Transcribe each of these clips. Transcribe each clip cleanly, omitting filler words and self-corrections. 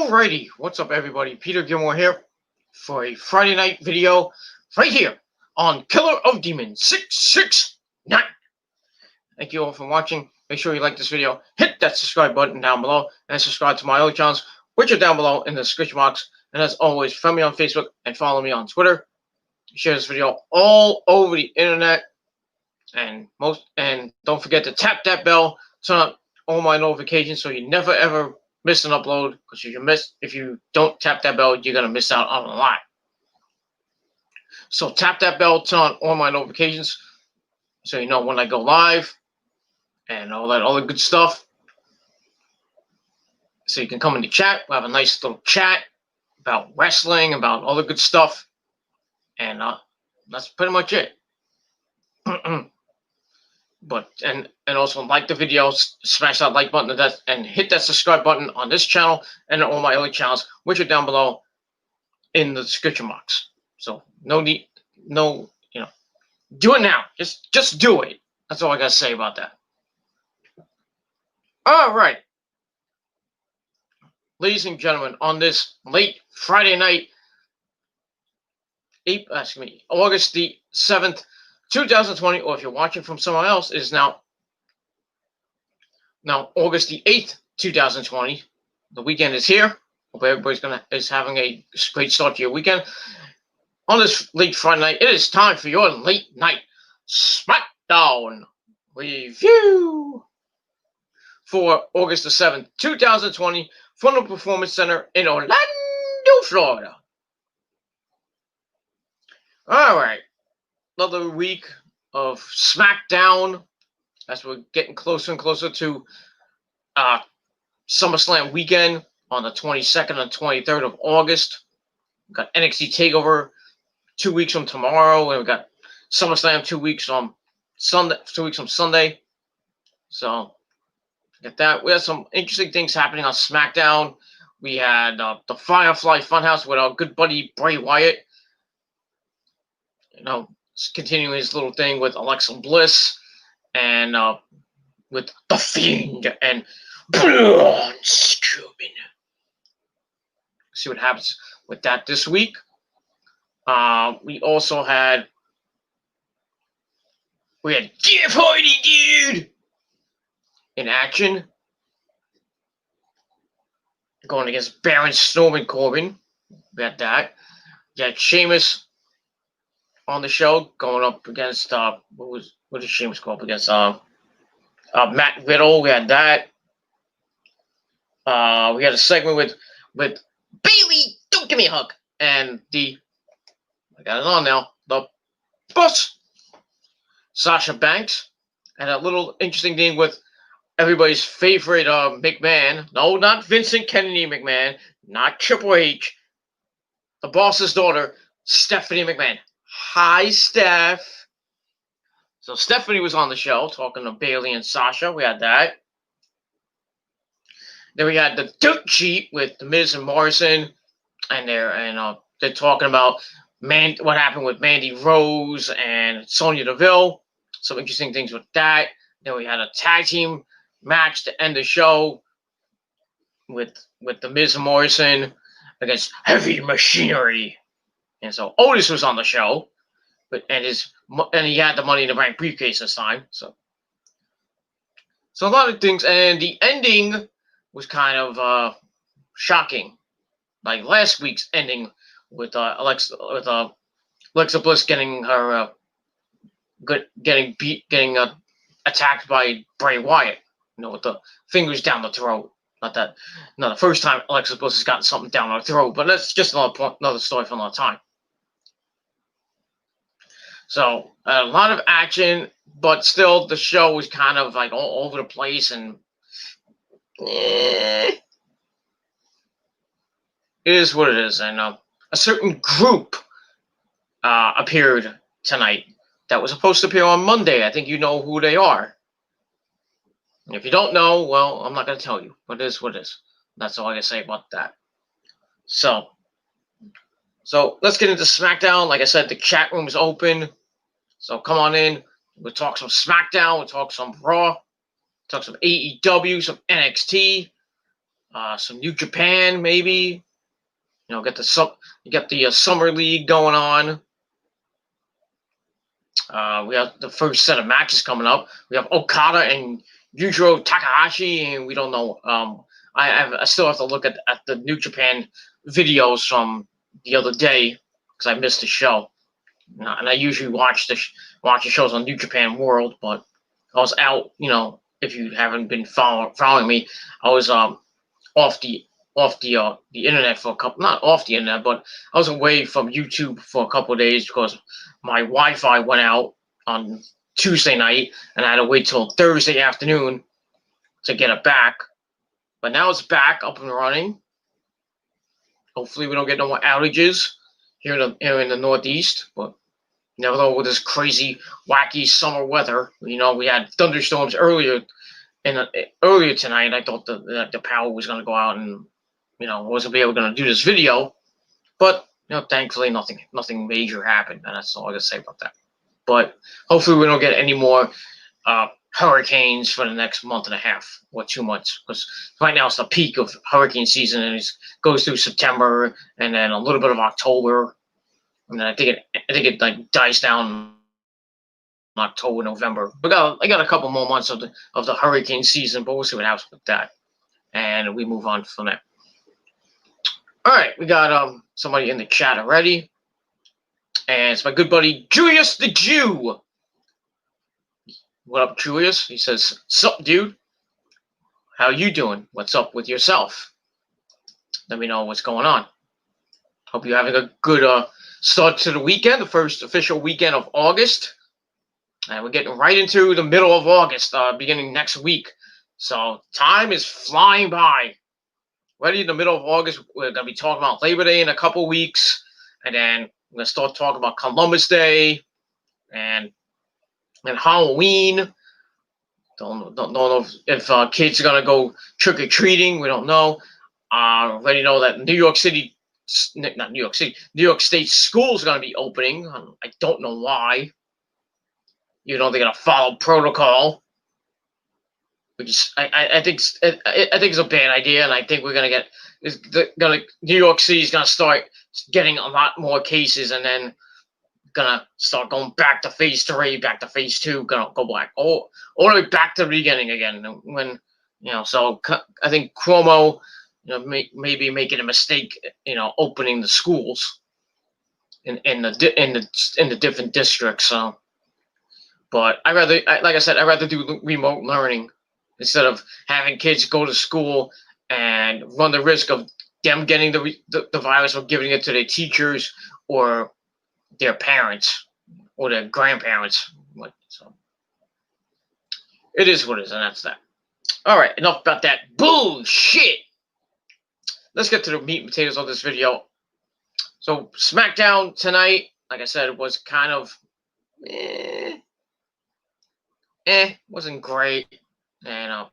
Alrighty, what's up everybody? Peter Gilmore here for a Friday night video right here on Killer of Demons 669. Thank you all for watching. Make sure you like this video, hit that subscribe button down below, and subscribe to my other channels, which are down below in the description box. And as always, friend me on Facebook and follow me on Twitter. Share this video all over the internet, and don't forget to tap that bell, turn on all my notifications so you never ever miss an upload, because if you don't tap that bell, you're gonna miss out on a lot. So tap that bell, turn on all my notifications so you know when I go live and all that other good stuff. So you can come in the chat. We'll have a nice little chat about wrestling, about all the good stuff, and that's pretty much it. But and also like the video, smash that like button and hit that subscribe button on this channel and all my other channels, which are down below in the description box. So do it now. Just do it. That's all I gotta say about that. All right, ladies and gentlemen, on this late Friday night, August the 7th. 2020, or if you're watching from somewhere else, is now August the 8th, 2020. The weekend is here. Hope everybody's is having a great start to your weekend. On this late Friday night, it is time for your late night Smackdown review for August the 7th, 2020, from the Performance Center in Orlando, Florida. All right. Another week of Smackdown as we're getting closer and closer to SummerSlam weekend on the 22nd and 23rd of August. We've got NXT TakeOver 2 weeks from tomorrow, and we've got SummerSlam 2 weeks on Sunday. 2 weeks from Sunday. So get that. We had some interesting things happening on SmackDown. We had the Firefly Funhouse with our good buddy Bray Wyatt. Continuing his little thing with Alexa Bliss and with The Fiend and Braun Strowman. See what happens with that this week. We also had Jeff Hardy, dude, in action, going against Baron Strowman Corbin. We had that. We had Sheamus on the show, going up against what did Sheamus go up against? Matt Riddle. We had that. We had a segment with Bayley. Don't give me a hug. And I got it on now. The Boss, Sasha Banks, and a little interesting thing with everybody's favorite McMahon. No, not Vincent Kennedy McMahon. Not Triple H. The Boss's daughter, Stephanie McMahon. Hi, Steph. So Stephanie was on the show talking to Bayley and Sasha. We had that. Then we had the Dirt Sheet with The Miz and Morrison, and they're talking about what happened with Mandy Rose and Sonya Deville. Some interesting things with that. Then we had a tag team match to end the show with The Miz and Morrison against Heavy Machinery. And so Otis was on the show, and he had the Money in the Bank briefcase this time. So a lot of things, and the ending was kind of shocking, like last week's ending with Alexa Bliss getting her attacked by Bray Wyatt, with the fingers down the throat. Not the first time Alexa Bliss has gotten something down her throat, but that's just another story for another time. So a lot of action, but still the show was kind of like all over the place, and it is what it is. And a certain group appeared tonight that was supposed to appear on Monday. I think you know who they are. And if you don't know, well, I'm not going to tell you, but it is what it is. That's all I can say about that. So let's get into SmackDown. Like I said, the chat room is open. So come on in. We'll talk some SmackDown. We'll talk some Raw. Talk some AEW, some NXT. some New Japan, maybe. You know, get the summer league going on. We have the first set of matches coming up. We have Okada and Yujiro Takahashi, and we don't know. I still have to look at the New Japan videos from the other day because I missed the show. And I usually watch the shows on New Japan World, but I was out. You know, if you haven't been following me, I was off the internet for a couple, not off the internet, but I was away from YouTube for a couple of days because my Wi-Fi went out on Tuesday night, and I had to wait till Thursday afternoon to get it back. But now it's back up and running. Hopefully, we don't get no more outages here in the Northeast. But you never know with this crazy, wacky summer weather. You know, we had thunderstorms earlier tonight. I thought that the power was going to go out, and you know, I wasn't going to do this video. But you know, thankfully, nothing major happened, and that's all I got to say about that. But hopefully, we don't get any more hurricanes for the next month and a half or 2 months, because right now it's the peak of hurricane season, and it goes through September and then a little bit of October, and then I think it like dies down in October, November. I got a couple more months of the hurricane season, but we'll see what happens with that, and we move on from that. All right, we got somebody in the chat already, and it's my good buddy Julius the Jew. What up, Julius? He says, "Sup, dude? How you doing? What's up with yourself? Let me know what's going on. Hope you're having a good start to the weekend, the first official weekend of August. And we're getting right into the middle of August, beginning next week. So time is flying by. Right in the middle of August, we're going to be talking about Labor Day in a couple weeks. And then we're going to start talking about Columbus Day and Halloween. Don't know if kids are going to go trick-or-treating. We don't know. Already know that New York State schools are going to be opening. I don't know why. You know, they're going to follow protocol. Which I think it's a bad idea, and I think we're going to get New York City's going to start getting a lot more cases, and then gonna start going back to phase 3, back to phase 2, gonna go back all the way back to the beginning again. When so I think Cuomo, maybe making a mistake, opening the schools in the different districts. So, but like I said, I'd rather do remote learning instead of having kids go to school and run the risk of them getting the virus or giving it to their teachers or their parents or their grandparents. So it is what it is, and that's that. All right, enough about that bullshit. Let's get to the meat and potatoes of this video. So Smackdown tonight, like I said, was kind of wasn't great, and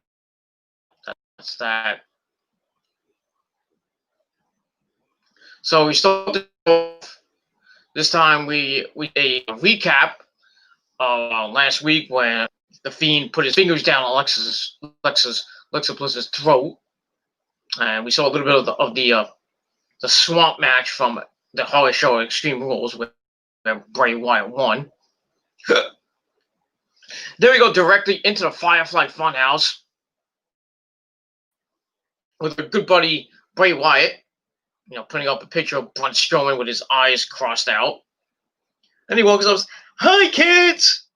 that's that. So we started off. This time we a recap of last week when the Fiend put his fingers down Alexa Bliss's throat, and we saw a little bit of the swamp match from the horror show Extreme Rules where Bray Wyatt won. Then we go directly into the Firefly Funhouse with a good buddy Bray Wyatt. Putting up a picture of Braun Strowman with his eyes crossed out. And he walks up and says, "Hi, kids!"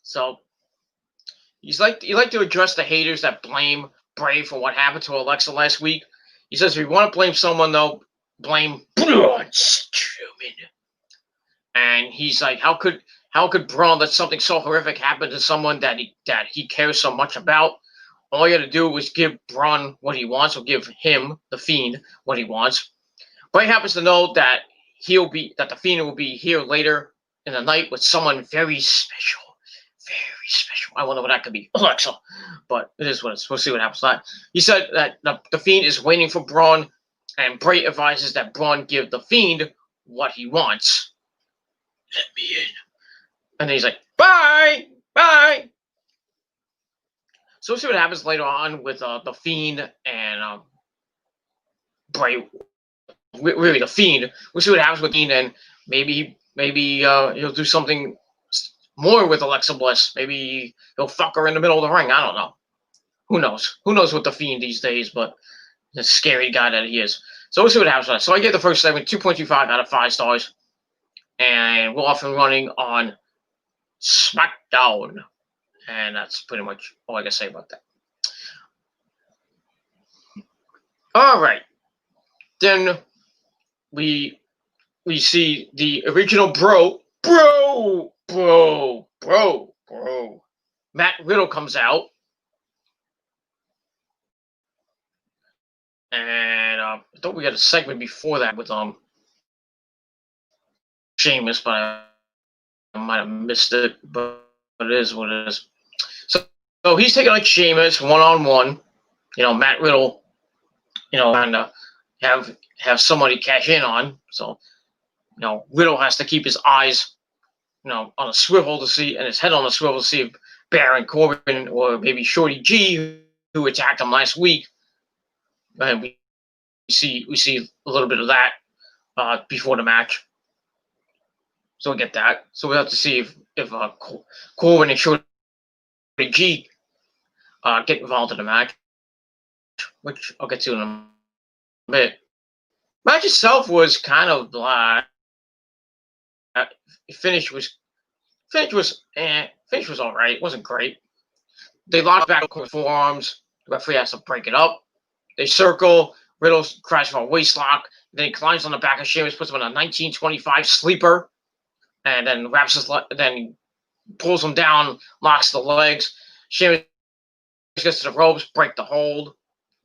So, he like to address the haters that blame Bray for what happened to Alexa last week. He says, if you want to blame someone, though, blame Braun Strowman. And he's like, how could Braun let something so horrific happen to someone that he cares so much about? All you got to do is give Braun what he wants, or give him, the Fiend, what he wants. Bray happens to know that the Fiend will be here later in the night with someone very special. Very special. I wonder what that could be. Alexa. But it is what it is. We'll see what happens tonight. He said that the Fiend is waiting for Braun, and Bray advises that Braun give the Fiend what he wants. Let me in. And then he's like, bye! Bye! So we'll see what happens later on with the Fiend and and Bray, really the Fiend. We'll see what happens with Fiend, and maybe he'll do something more with Alexa Bliss. Maybe he'll fuck her in the middle of the ring. I don't know. Who knows? Who knows with the Fiend these days? But the scary guy that he is. So we'll see what happens. So I get the first segment 2.25 out of 5 stars, and we're off and running on Smackdown, and that's pretty much all I can say about that. All right, then we see the original bro. Matt Riddle comes out, and I thought we had a segment before that with Sheamus, but I might have missed it. But it is what it is. So he's taking like Sheamus 1-on-1. Matt Riddle, trying to have somebody cash in on. So Riddle has to keep his eyes on a swivel to see, and his head on a swivel to see if Baron Corbin or maybe Shorty G, who attacked him last week. And we see a little bit of that before the match. So we get that. So we have to see if Corbin and Shorty G get involved in the match, which I'll get to in a bit. Match itself was kind of blah. Finish was all right. It wasn't great. They locked back with forearms. The referee has to break it up. They circle. Riddle crashes for a waist lock. Then he climbs on the back of Sheamus, puts him in a 1925 sleeper, and then wraps his then he pulls him down, locks the legs. Sheamus gets to the ropes, break the hold,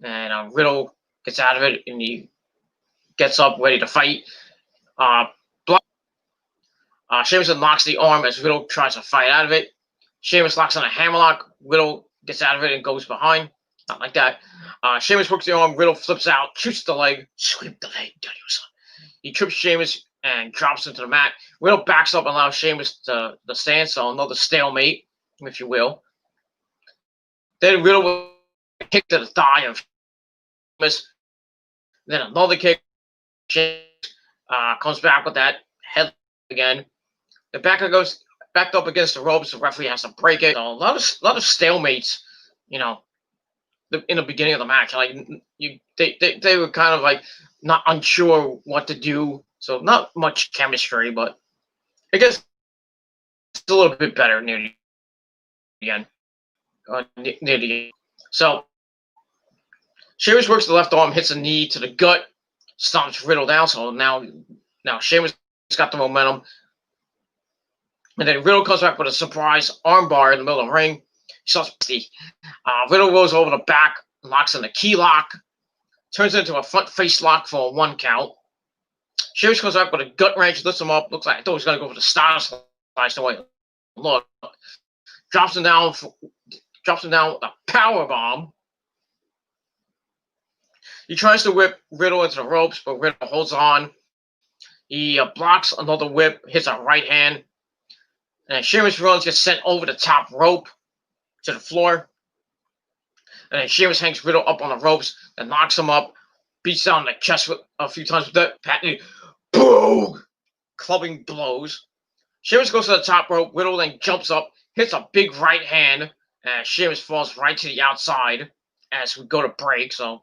and Riddle gets out of it, and he gets up ready to fight. Sheamus unlocks the arm as Riddle tries to fight out of it. Sheamus locks on a hammerlock. Riddle gets out of it and goes behind. Not like that. Sheamus works the arm. Riddle flips out, shoots the leg. Sweep the leg, daddy son. He trips Sheamus and drops him to the mat. Riddle backs up and allows Sheamus to stand, so another stalemate, if you will. Then Riddle will kick to the thigh of Sheamus. Then another kick. Sheamus comes back with that head again. The backer goes backed up against the ropes. The referee has to break it. So a lot of stalemates, in the beginning of the match. Like they were kind of like not unsure what to do. So not much chemistry, but I guess it's a little bit better near the end. Near the end. So Sheamus works the left arm, hits a knee to the gut, stomps Riddle down. So now Sheamus got the momentum. And then Riddle comes back with a surprise armbar in the middle of the ring. Riddle goes over the back, locks in the key lock, turns it into a front face lock for a 1 count. Sheamus comes back with a gut wrench, lifts him up. Looks like I thought he was going to go for the star slice the way it looked. Drops him down with a power bomb. He tries to whip Riddle into the ropes, but Riddle holds on. He blocks another whip, hits a right hand. And Sheamus gets sent over the top rope to the floor. And then Sheamus hangs Riddle up on the ropes and knocks him up, beats down the chest a few times with that patent. Boom! Clubbing blows. Sheamus goes to the top rope. Riddle then jumps up, hits a big right hand, and Sheamus falls right to the outside as we go to break. So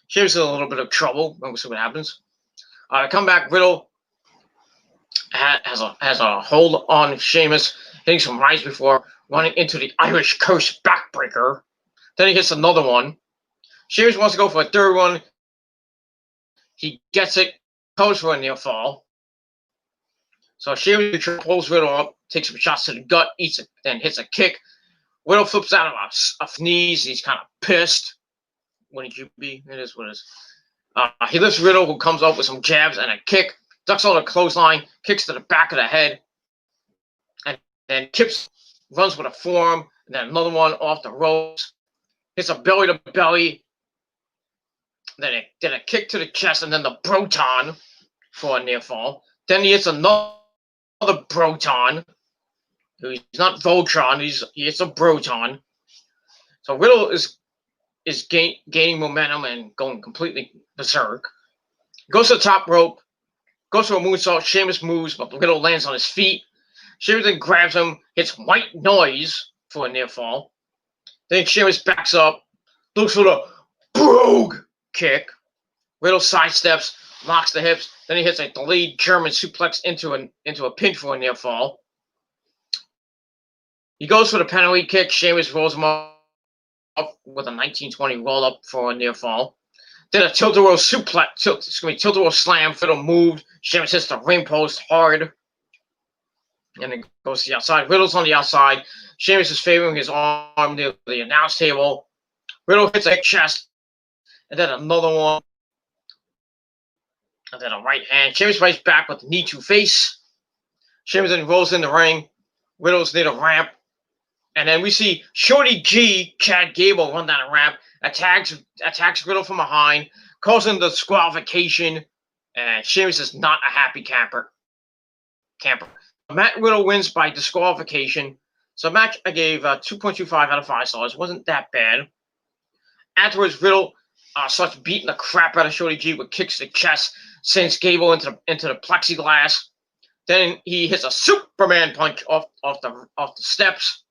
Sheamus is in a little bit of trouble. We'll see what happens. Come back. Riddle has a hold on Sheamus, hitting some rights before running into the Irish Curse backbreaker. Then he hits another one. Sheamus wants to go for a third one. He gets it, goes for a near fall. So Sheamus pulls Riddle up, takes some shots to the gut, eats it, then hits a kick. Riddle flips out of a sneeze. He's kind of pissed. Wouldn't you be? It is what it is. He lifts Riddle, who comes up with some jabs and a kick. Ducks on a clothesline, kicks to the back of the head, and then runs with a forearm, and then another one off the ropes. Hits a belly to belly, then a kick to the chest, and then the Broton for a near fall. Then he hits another Broton. He's not Voltron, he hits a Broton. So Riddle is is gaining momentum and going completely berserk. Goes to the top rope, goes for a moonsault. Sheamus moves, but Riddle lands on his feet. Sheamus then grabs him, hits white noise for a near fall. Then Sheamus backs up, looks for the brogue kick. Riddle sidesteps, locks the hips. Then he hits a delayed German suplex into a pin for a near fall. He goes for the penalty kick. Sheamus rolls him up with a 1920 roll up for a near fall. Then a tilt-a-whirl suplex, tilt-a-whirl slam. Riddle moved. Sheamus hits the ring post hard. And then goes to the outside. Riddle's on the outside. Sheamus is favoring his arm near the announce table. Riddle hits a chest. And then another one. And then a right hand. Sheamus fights back with the knee to face. Sheamus then rolls in the ring. Riddle's near the ramp. And then we see Shorty G, Chad Gable, run down the ramp. Attacks Riddle from behind. Calls him the disqualification. And Sheamus is not a happy camper. Matt Riddle wins by disqualification. So match I gave 2.25 out of 5 stars. Wasn't that bad. Afterwards, Riddle starts beating the crap out of Shorty G with kicks to the chest, sends Gable into the plexiglass. Then he hits a Superman punch off the steps.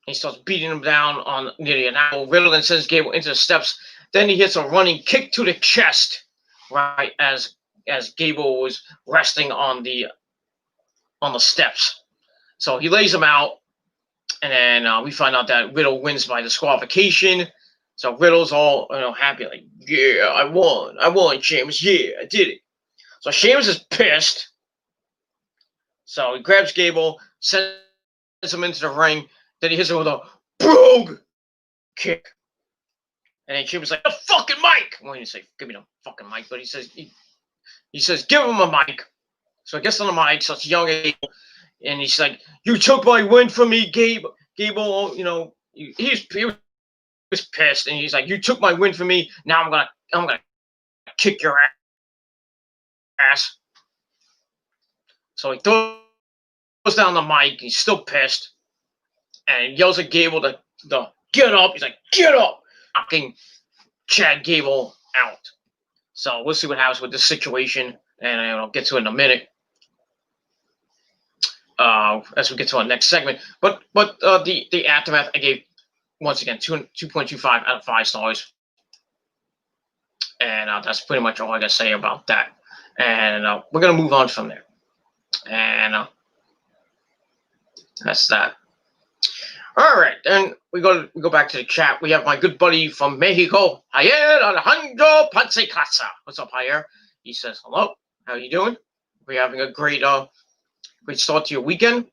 He starts beating him down near the announce. Riddle then sends Gable into the steps. Then he hits a running kick to the chest, right as Gable was resting on the steps. So he lays him out, and then we find out that Riddle wins by disqualification. So Riddle's all happy, like, yeah, I won, Sheamus, yeah, I did it. So Sheamus is pissed. So he grabs Gable, sends him into the ring. Then he hits him with a brogue kick. And then Sheamus is like, the fucking mic. Well, he didn't say, give me the fucking mic, but he says, give him a mic. So he gets on the mic, so it's young Gable, and he's like, you took my win from me, Gable. Gable, he was pissed, and he's like, you took my win from me. Now I'm gonna kick your ass. So he throws down the mic. He's still pissed, and yells at Gable to get up. He's like, get up, knocking Chad Gable out. So we'll see what happens with this situation, and I'll get to it in a minute as we get to our next segment. But the aftermath I gave, once again, 2.25 out of 5 stars, and that's pretty much all I got to say about that. And we're gonna move on from there, and that's that. All right, then we go back to the chat. We have my good buddy from Mexico, Javier Alejandro Pansecasa. What's up, Javier? He says hello. How are you doing? We're having a great start to your weekend.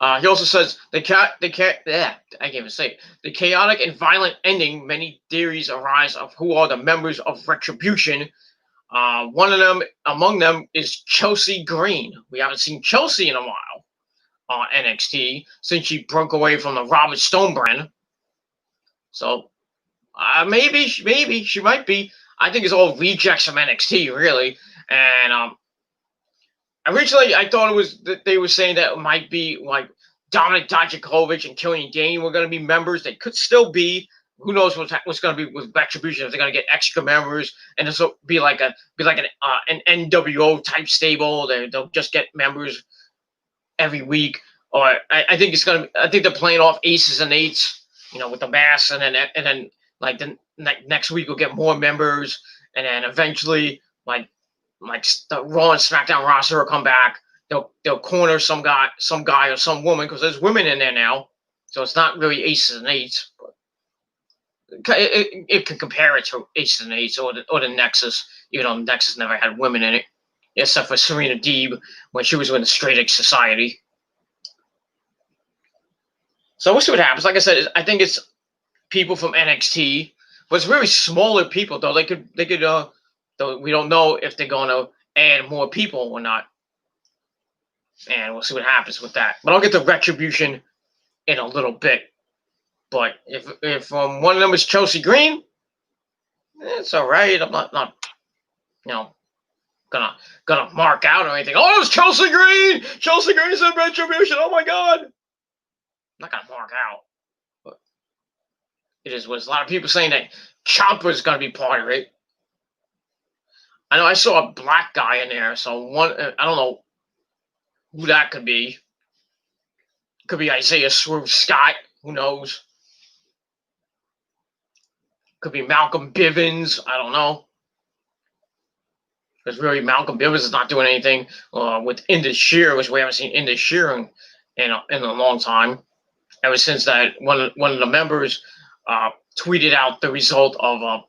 He also says I can't even say it. The chaotic and violent ending. Many theories arise of who are the members of Retribution. One of them, among them, is Chelsea Green. We haven't seen Chelsea in a while on NXT since she broke away from the Robert Stone brand. So maybe she might be. I think it's all rejects from NXT, really. And originally, I thought it was that they were saying that it might be like Dominik Dijakovic and Killian Dane were going to be members. They could still be. Who knows what's going to be with Retribution, if they're going to get extra members, and this will be like an NWO type stable. They'll just get members every week. Or I think it's going to. I think they're playing off aces and eights, with the mass, and then like the next week we'll get more members, and then eventually like the Raw and SmackDown roster will come back. They'll corner some guy or some woman, because there's women in there now, so it's not really aces and eights, but it can compare it to aces and eights or the Nexus, even though Nexus never had women in it, except for Serena Deeb when she was with the Straight Edge Society. So we'll see what happens. Like I said, I think it's people from NXT, but it's really smaller people though. They could though we don't know if they're going to add more people or not. And we'll see what happens with that. But I'll get to Retribution in a little bit. But if one of them is Chelsea Green, it's all right. I'm not gonna mark out or anything. Oh, it was Chelsea Green. Chelsea Green is in Retribution. Oh my God. I'm not gonna mark out. But it is what a lot of people saying that Ciampa's going to be part of it. I know I saw a black guy in there, so I don't know who that could be. Could be Isaiah Swerve Scott. Who knows? Could be Malcolm Bivens. I don't know. Because really, Malcolm Bivens is not doing anything with Indus Sher, which we haven't seen Indus Sher in a long time. Ever since that one of the members tweeted out the result of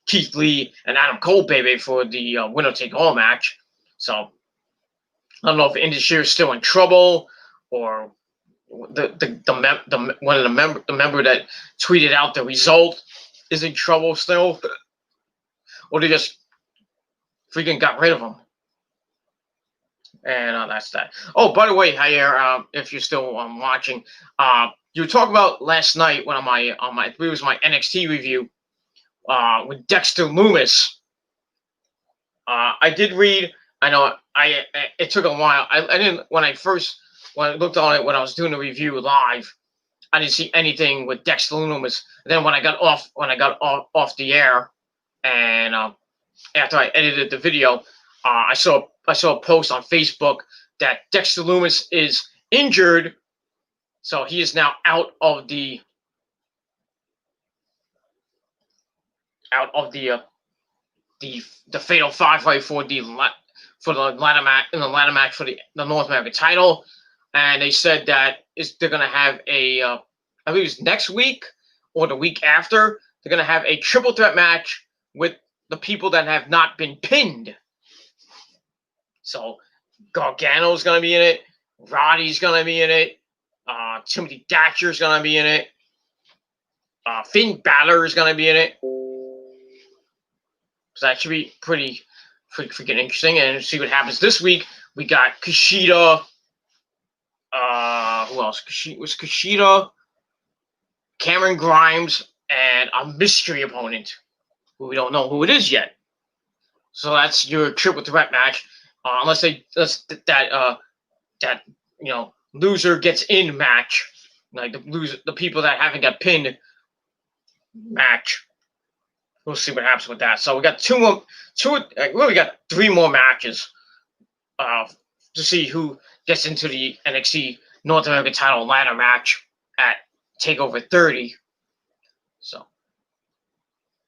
Keith Lee and Adam Cole baby for the winner take all match. So I don't know if Indus Sher is still in trouble or the one of the member that tweeted out the result is in trouble still, or they just freaking got rid of him. And that's that. Oh, by the way, Jair, if you're still watching, you were talking about last night when it was my NXT review with Dexter Lumis. I did read. I know it took a while. I didn't when I looked on it when I was doing the review live. I didn't see anything with Dexter Lumis. And then when I got off the air, and after I edited the video, I saw a post on Facebook that Dexter Lumis is injured, so he is now out of the Fatal 5-Way for the ladder match for the North American title, and they said that they're going to have I believe it's next week or the week after, they're going to have a triple threat match with the people that have not been pinned. So Gargano's going to be in it. Roddy's going to be in it. Timothy Thatcher's going to be in it. Finn Balor is going to be in it. So that should be pretty freaking interesting. And see what happens this week. We got Kushida. Who else? Kushida, Cameron Grimes, and a mystery opponent who we don't know who it is yet. So that's your triple threat match. Unless that loser gets in match, like the people that haven't got pinned match. We'll see what happens with that. So we got we got 3 more matches to see who gets into the NXT North American title ladder match at TakeOver 30.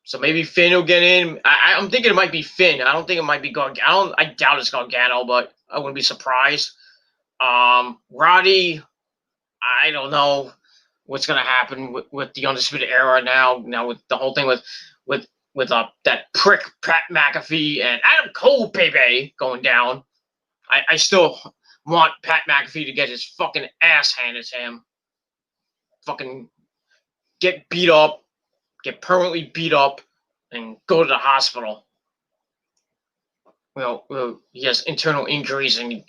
So maybe Finn will get in. I'm thinking it might be Finn. I don't think it might be Gargano. I doubt it's Gargano, but I wouldn't be surprised. Roddy, I don't know what's going to happen with the Undisputed Era now. Now with the whole thing with that prick Pat McAfee and Adam Cole, baby, going down. I still want Pat McAfee to get his fucking ass handed to him. Fucking get beat up. Get permanently beat up and go to the hospital. Well, he has internal injuries, and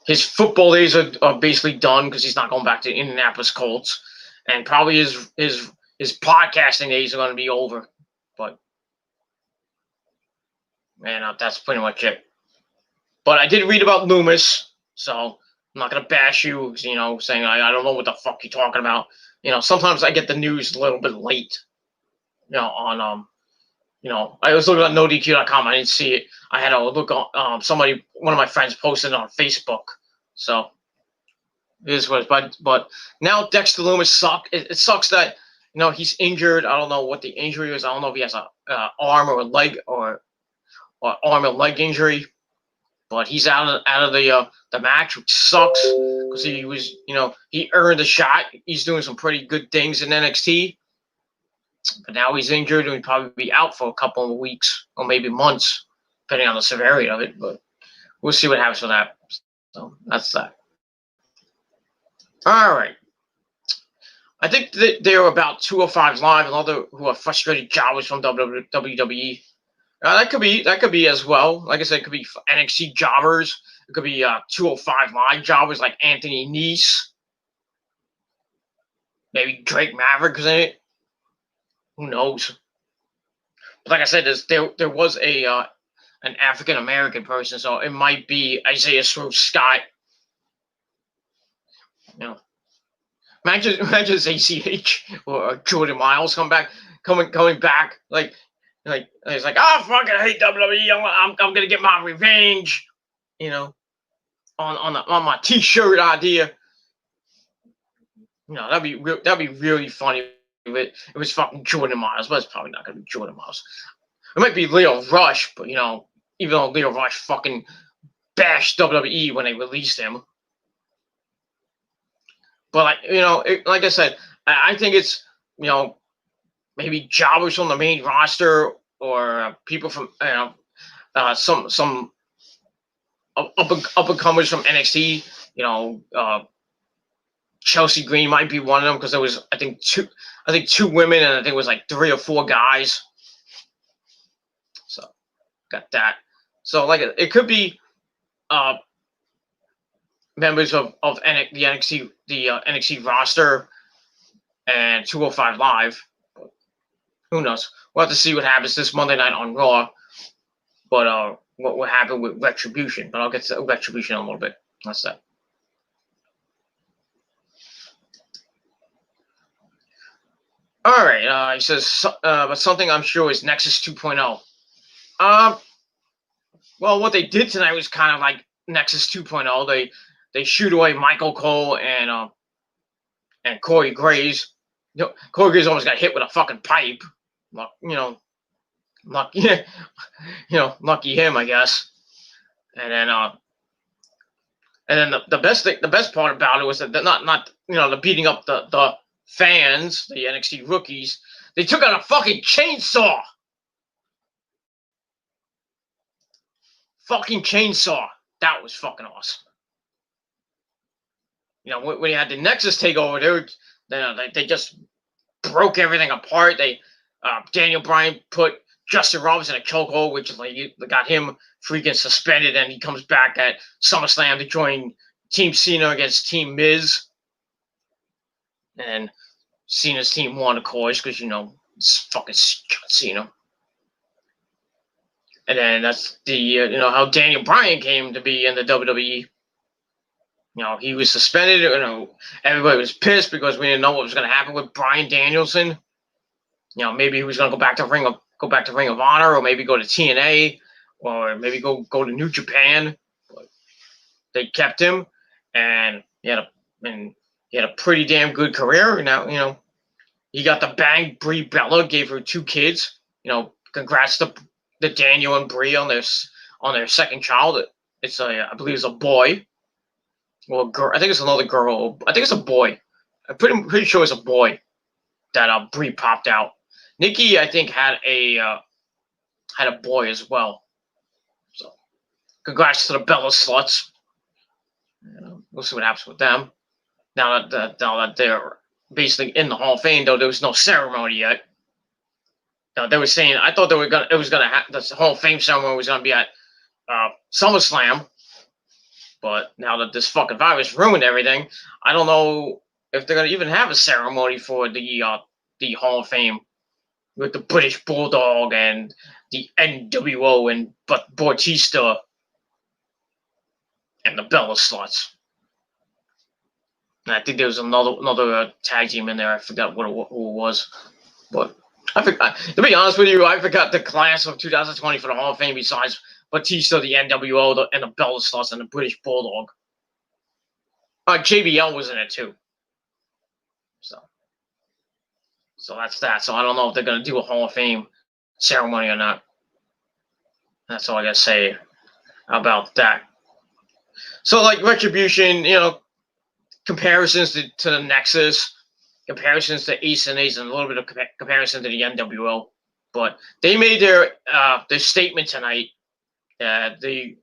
his football days are basically done because he's not going back to the Indianapolis Colts, and probably his podcasting days are going to be over. But man, that's pretty much it. But I did read about Lumis, so I'm not going to bash you, saying I don't know what the fuck you're talking about. Sometimes I get the news a little bit late. I was looking at NoDQ.com. I didn't see it. I had to look on one of my friends posted it on Facebook. So it is what it is. But now Dexter Lumis sucks. It sucks that he's injured. I don't know what the injury is. I don't know if he has a arm or a leg or arm or leg injury. But he's out of the match, which sucks because he was, he earned a shot. He's doing some pretty good things in NXT. But now he's injured and he'll probably be out for a couple of weeks or maybe months, depending on the severity of it. But we'll see what happens with that. So that's that. All right. I think that there are about 205 Live and other who are frustrated jobbers from WWE. That could be as well. Like I said, it could be NXT jobbers. It could be 205 Live jobbers like Anthony Nese. Maybe Drake Maverick is in it. Who knows? But like I said, there was an African American person, so it might be Isaiah Swerve Scott. Imagine ACH or Jordan Miles coming back like it's like, oh, fucking hate WWE. I'm gonna get my revenge, you know, on my T-shirt idea. You know, that'd be really funny if it was fucking Jordan Miles, but it's probably not gonna be Jordan Miles. It might be Leo Rush, but even though Leo Rush fucking bashed WWE when they released him. But like I said, I think it's maybe jobbers from the main roster or people from some up and comers from NXT. Chelsea Green might be one of them because there was I think two women and I think it was like 3 or 4 guys. So got that. So like it could be members of the NXT roster and 205 Live. But who knows? We'll have to see what happens this Monday night on Raw. But what will happen with Retribution? But I'll get to Retribution in a little bit. That's that. All right. He says, but something I'm sure is Nexus 2.0. Well, what they did tonight was kind of like Nexus 2.0. They shoot away Michael Cole and Corey Graves. Corey Graves almost got hit with a fucking pipe. Lucky him, I guess. And then the best part about it was that not the beating up the fans, the NXT rookies. They took out a fucking chainsaw. Fucking chainsaw. That was fucking awesome. When you had the Nexus takeover, they just broke everything apart. Daniel Bryan put Justin Roberts in a chokehold, which got him freaking suspended, and he comes back at SummerSlam to join Team Cena against Team Miz. And Cena's team won, of course, because it's fucking Cena. And then that's the how Daniel Bryan came to be in the WWE. He was suspended. Everybody was pissed because we didn't know what was going to happen with Bryan Danielson. Maybe he was going to go back to Ring of Honor, or maybe go to TNA, or maybe go to New Japan. But they kept him, and he had a pretty damn good career. And now he got the bang. Brie Bella gave her 2 kids. Congrats to Daniel and Brie on their second child. I believe it's a boy. Well, girl. I think it's another girl. I think it's a boy. I'm pretty sure it's a boy that Brie popped out. Nikki, I think, had a boy as well. So, congrats to the Bella sluts. We'll see what happens with them. Now that they're basically in the Hall of Fame, though there was no ceremony yet. They were saying I thought the Hall of Fame ceremony was gonna be at SummerSlam. But now that this fucking virus ruined everything, I don't know if they're gonna even have a ceremony for the Hall of Fame with the British Bulldog and the NWO and Bautista and the Bella sluts. And I think there was another tag team in there. I forgot who it was, but to be honest with you, I forgot the class of 2020 for the Hall of Fame besides Batista, the NWO, and the Bella Sluts, and the British Bulldog. JBL was in it too. So that's that. So I don't know if they're going to do a Hall of Fame ceremony or not. That's all I got to say about that. So like Retribution, comparisons to the Nexus, comparisons to Ace and Ace, and a little bit of comparison to the NWO. But they made their statement tonight. They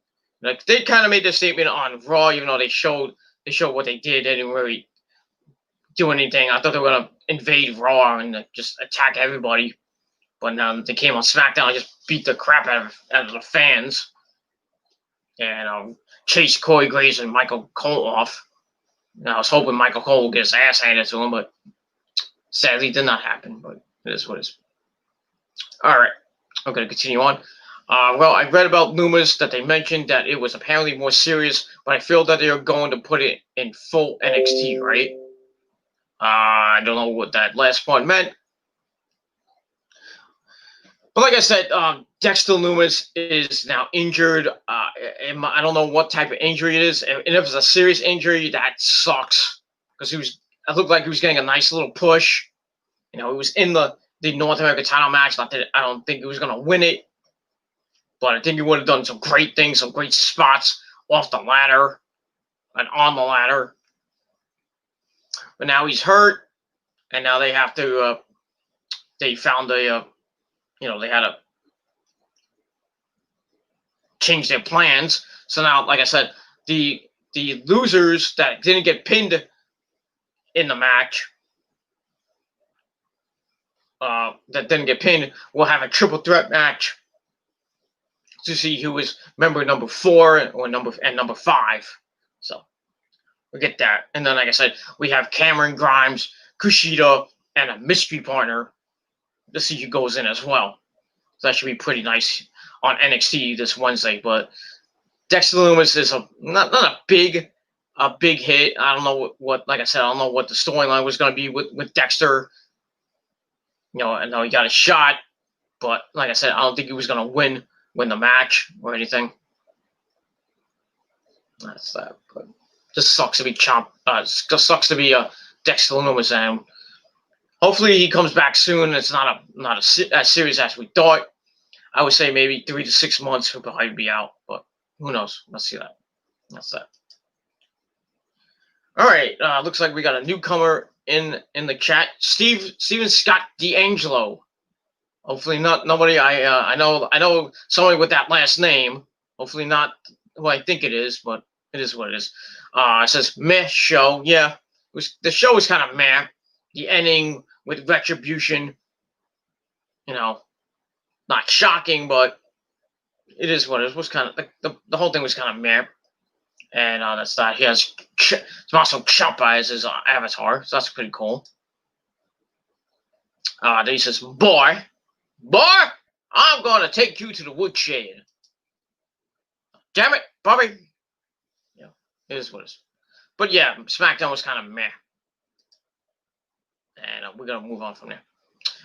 kind of made their statement on Raw, even though they showed what they did. They didn't really do anything. I thought they were gonna invade Raw and just attack everybody, but now they came on SmackDown and just beat the crap out of the fans and chased Corey Graves and Michael Cole off. And I was hoping Michael Cole would get his ass handed to him, but sadly, it did not happen. But it is what it is. All right, I'm gonna continue on. Well, I read about rumors that they mentioned that it was apparently more serious, but I feel that they are going to put it in full NXT, right? I don't know what that last part meant. But like I said, Dexter Loomis is now injured. I don't know what type of injury it is. And if it's a serious injury, that sucks. Because it looked like he was getting a nice little push. He was in the North American title match. Not that I don't think he was going to win it. But I think he would have done some great things, some great spots off the ladder and on the ladder. But now he's hurt. And now they have to, they found they had to change their plans. So now, like I said, the losers that didn't get pinned in the match, will have a triple threat match to see who is member number 4 or number 5. So we get that. And then, like I said, we have Cameron Grimes, Kushida, and a mystery partner to see who goes in as well. So that should be pretty nice on NXT this Wednesday. But Dexter Loomis is not a big hit. I don't know what like I said, I don't know what the storyline was going to be with Dexter. I know he got a shot, but like I said, I don't think he was going to win the match or anything. That's that. But just sucks to be just sucks to be Dexter Loomis, and hopefully he comes back soon. It's not as serious as we thought. I would say maybe 3 to 6 months he'll probably be out, but who knows? Let's see that. That's that. All right. Looks like we got a newcomer in the chat. Steven Scott D'Angelo. Hopefully not nobody. I know somebody with that last name. Hopefully not who I think it is, but it is what it is. It says meh show. Yeah, the show was kind of meh. The ending with Retribution, not shocking, but it is what it is. Was kind of the whole thing was kind of meh. And that's that. He has Tommaso Ciampa as his avatar, so that's pretty cool. Then he says, boy, I'm going to take you to the woodshed. Damn it, Bobby. Yeah, it is what it is. But yeah, SmackDown was kind of meh. And we're going to move on from there.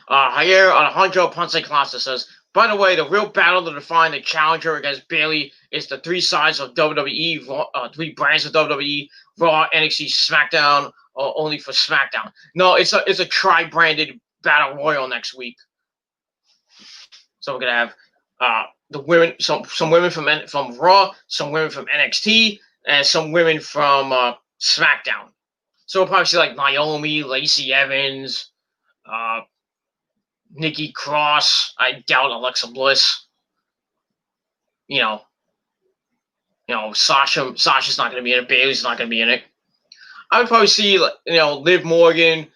Javier Alejandro Ponce Clasa says, by the way, the real battle to define the challenger against Bayley is the 3 sides of WWE, 3 brands of WWE, Raw, NXT, SmackDown, or only for SmackDown. No, it's a tri-branded battle royal next week. So we're gonna have the women, some women from Raw, some women from NXT, and some women from SmackDown. So we'll probably see like Naomi, Lacey Evans, Nikki Cross. I doubt Alexa Bliss. Sasha's not going to be in it. Bayley's not going to be in it. I would probably see, Liv Morgan,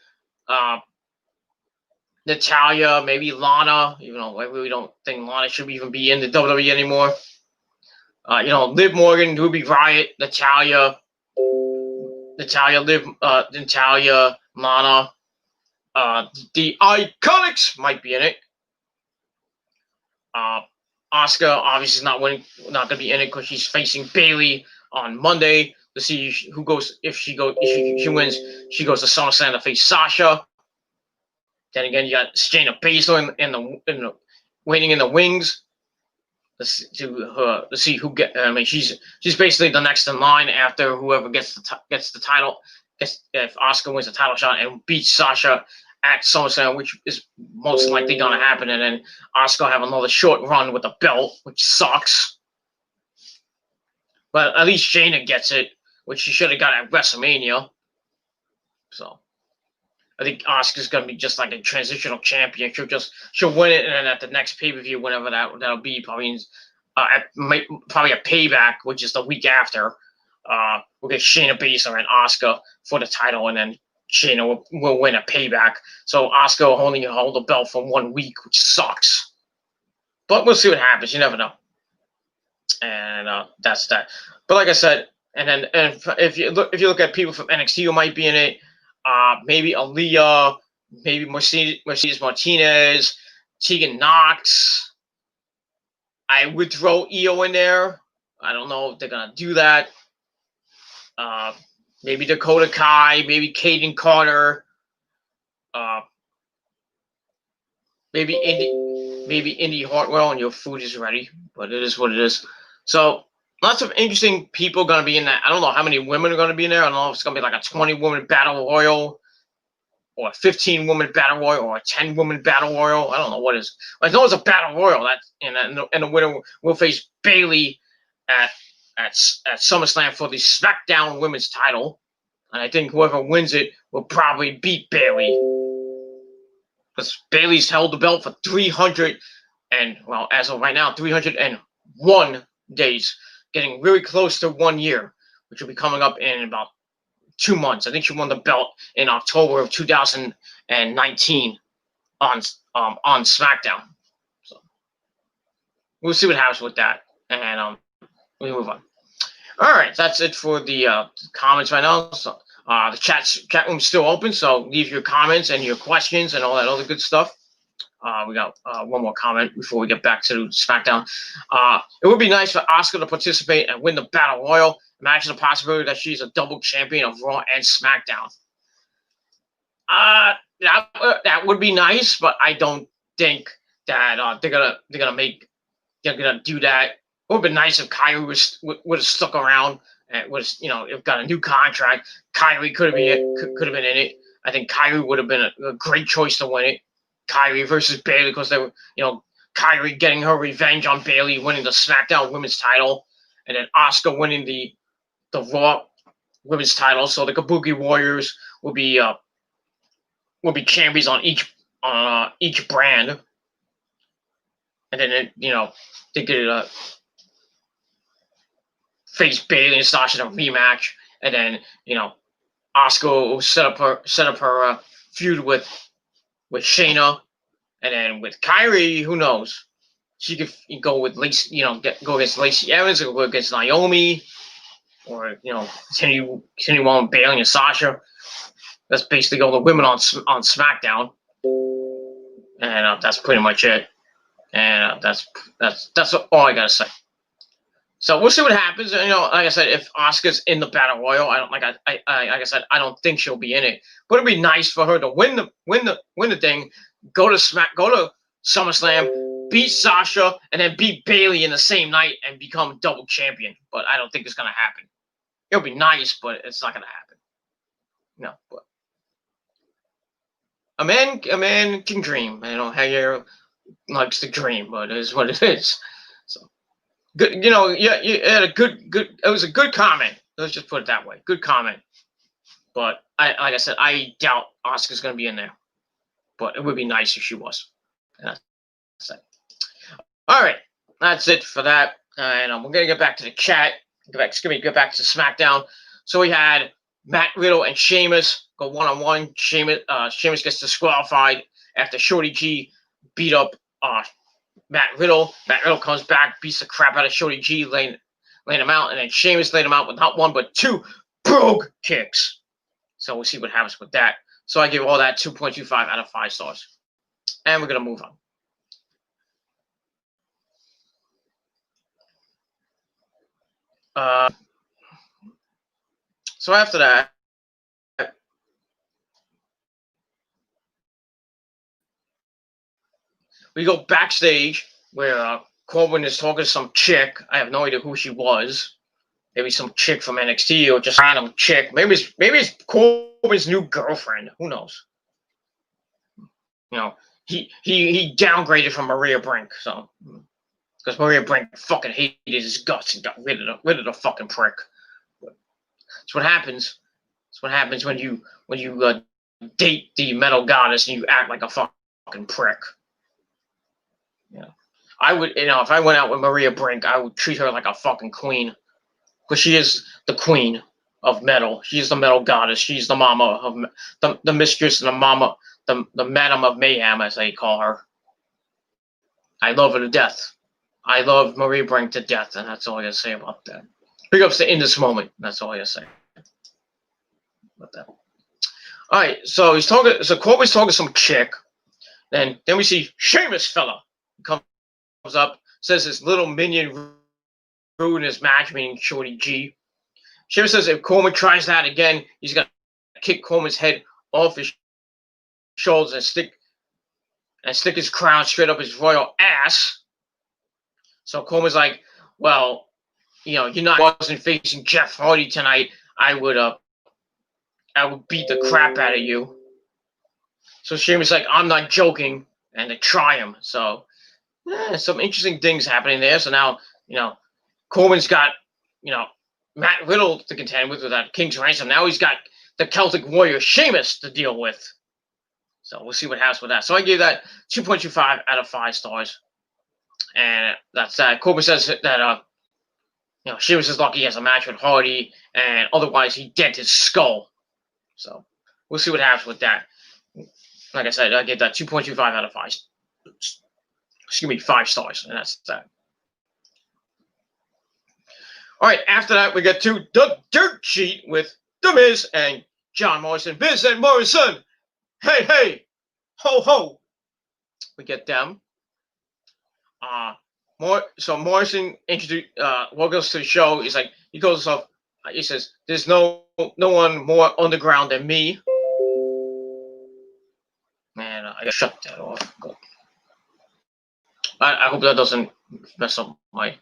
Natalya, maybe Lana. Even though I really don't think Lana should even be in the WWE anymore. Liv Morgan, Ruby Riott, Natalya, Lana. The Iconics might be in it. Asuka obviously is not going to be in it because she's facing Bayley on Monday to see who goes. If she wins, she goes to SummerSlam to face Sasha. Then again, you got Shayna Baszler in the waiting in the wings to see who get. I mean, she's basically the next in line after whoever gets the title. If Asuka wins the title shot and beats Sasha at SummerSlam, which is most likely going to happen, and then Asuka have another short run with the belt, which sucks. But at least Shayna gets it, which she should have got at WrestleMania. So I think Asuka's going to be just like a transitional champion. She'll win it, and then at the next pay-per-view, whenever that'll be, probably a Payback, which is the week after. We'll get Shayna Baszler and Asuka for the title, and then Shayna will win a Payback. So Asuka will only hold the belt for 1 week, which sucks. But we'll see what happens. You never know. And that's that. But like I said, and if you look at people from NXT who might be in it, maybe Aaliyah, maybe Mercedes Martinez, Tegan Knox. I would throw Io in there. I don't know if they're gonna do that. Maybe Dakota Kai, maybe Kaden Carter. maybe Indy Hartwell, and your food is ready. But it is what it is. So lots of interesting people going to be in that. I don't know how many women are going to be in there. I don't know if it's going to be like a 20-woman battle royal, or a 15-woman battle royal, or a 10-woman battle royal. I don't know what is. I know it's a battle royal. That's and the winner will face Bayley at SummerSlam for the Smackdown Women's title. And I think whoever wins it will probably beat Bayley, because Bayley's held the belt for 300 and, well, as of right now, 301 days, getting really close to 1 year, which will be coming up in about 2 months. I think she won the belt in October of 2019 on SmackDown. So we'll see what happens with that, and we move on. All right, that's it for the comments right now. So the chat room's still open, so leave your comments and your questions and all that other good stuff. We got one more comment before we get back to SmackDown. It would be nice for Asuka to participate and win the Battle Royal. Imagine the possibility that she's a double champion of Raw and SmackDown. That would be nice, but I don't think that they're gonna do that. It would have been nice if Kyrie would have stuck around and if got a new contract. Kyrie could have been in it. I think Kyrie would have been a great choice to win it. Kyrie versus Bayley, because they were, Kyrie getting her revenge on Bayley, winning the SmackDown Women's title, and then Asuka winning the Raw Women's title. So the Kabuki Warriors will be champions on each brand, and then they could face Bayley and Sasha in a rematch, and then Asuka will set up her feud with Shayna, and then with Kyrie, who knows? She could go with Lacey, go against Lacey Evans, or go against Naomi, or continue on with Bayley and Sasha. That's basically all the women on SmackDown, and that's pretty much it. And that's all I gotta say. So we'll see what happens. Like I said, if Asuka's in the Battle Royal, like I said, I don't think she'll be in it. But it'd be nice for her to win the thing, go to SummerSlam, beat Sasha, and then beat Bayley in the same night and become double champion. But I don't think it's gonna happen. It'll be nice, but it's not gonna happen. No, but a man can dream. Hager likes to dream, but it is what it is. So. Good, you had a good. It was a good comment. Let's just put it that way. Good comment. But like I said, I doubt Asuka's going to be in there. But it would be nice if she was. And that's it. All right, that's it for that. And we're going to get back to the chat. Get back to SmackDown. So we had Matt Riddle and Sheamus go one-on-one. Sheamus gets disqualified after Shorty G beat up Matt Riddle. Matt Riddle comes back, beats the crap out of Shorty G, laying him out, and then Sheamus laid him out with not one but two brogue kicks. So we'll see what happens with that. So I give all that 2.25 out of 5 stars. And we're going to move on. So after that, we go backstage where Corbin is talking to some chick. I have no idea who she was. Maybe some chick from NXT or just random chick. Maybe it's Corbin's new girlfriend. Who knows? He downgraded from Maria Brink, so because Maria Brink fucking hated his guts and got rid of the fucking prick. That's what happens. That's what happens when you date the metal goddess and you act like a fucking prick. I would, if I went out with Maria Brink, I would treat her like a fucking queen, because she is the queen of metal. She's the metal goddess. She's the mama of the mistress and the mama, the madam of mayhem, as they call her. I love her to death. I love Maria Brink to death, and that's all I gotta say about that. Big ups to In This Moment. That's all I gotta say about that. All right, so he's talking. So Corbin's talking to some chick. Then we see Sheamus fella comes up, says his little minion ruined his match, meaning Shorty G. Sheamus says if Corbin tries that again, he's gonna kick Corbin's head off his shoulders and stick his crown straight up his royal ass. So Coleman's like, well, you're not wasn't facing Jeff Hardy tonight. I would beat the crap out of you. So Sheamus like, I'm not joking, and they try him. So some interesting things happening there. So now, Coleman's got, Matt Riddle to contend with that King's Ransom. Now he's got the Celtic Warrior Sheamus to deal with. So we'll see what happens with that. So I gave that 2.25 out of 5 stars. And that's that. Coleman says that Sheamus is lucky he has a match with Hardy, and otherwise he dent his skull. So we'll see what happens with that. Like I said, I gave that 2.25 out of 5. Excuse me, 5 stars, and that's that. All right, after that, we get to the Dirt Sheet with The Miz and John Morrison. Miz and Morrison, hey, ho, ho. We get them. So Morrison welcomes to the show. He's like, he says, there's no one more underground than me. Man, I gotta shut that off. I hope that doesn't mess up my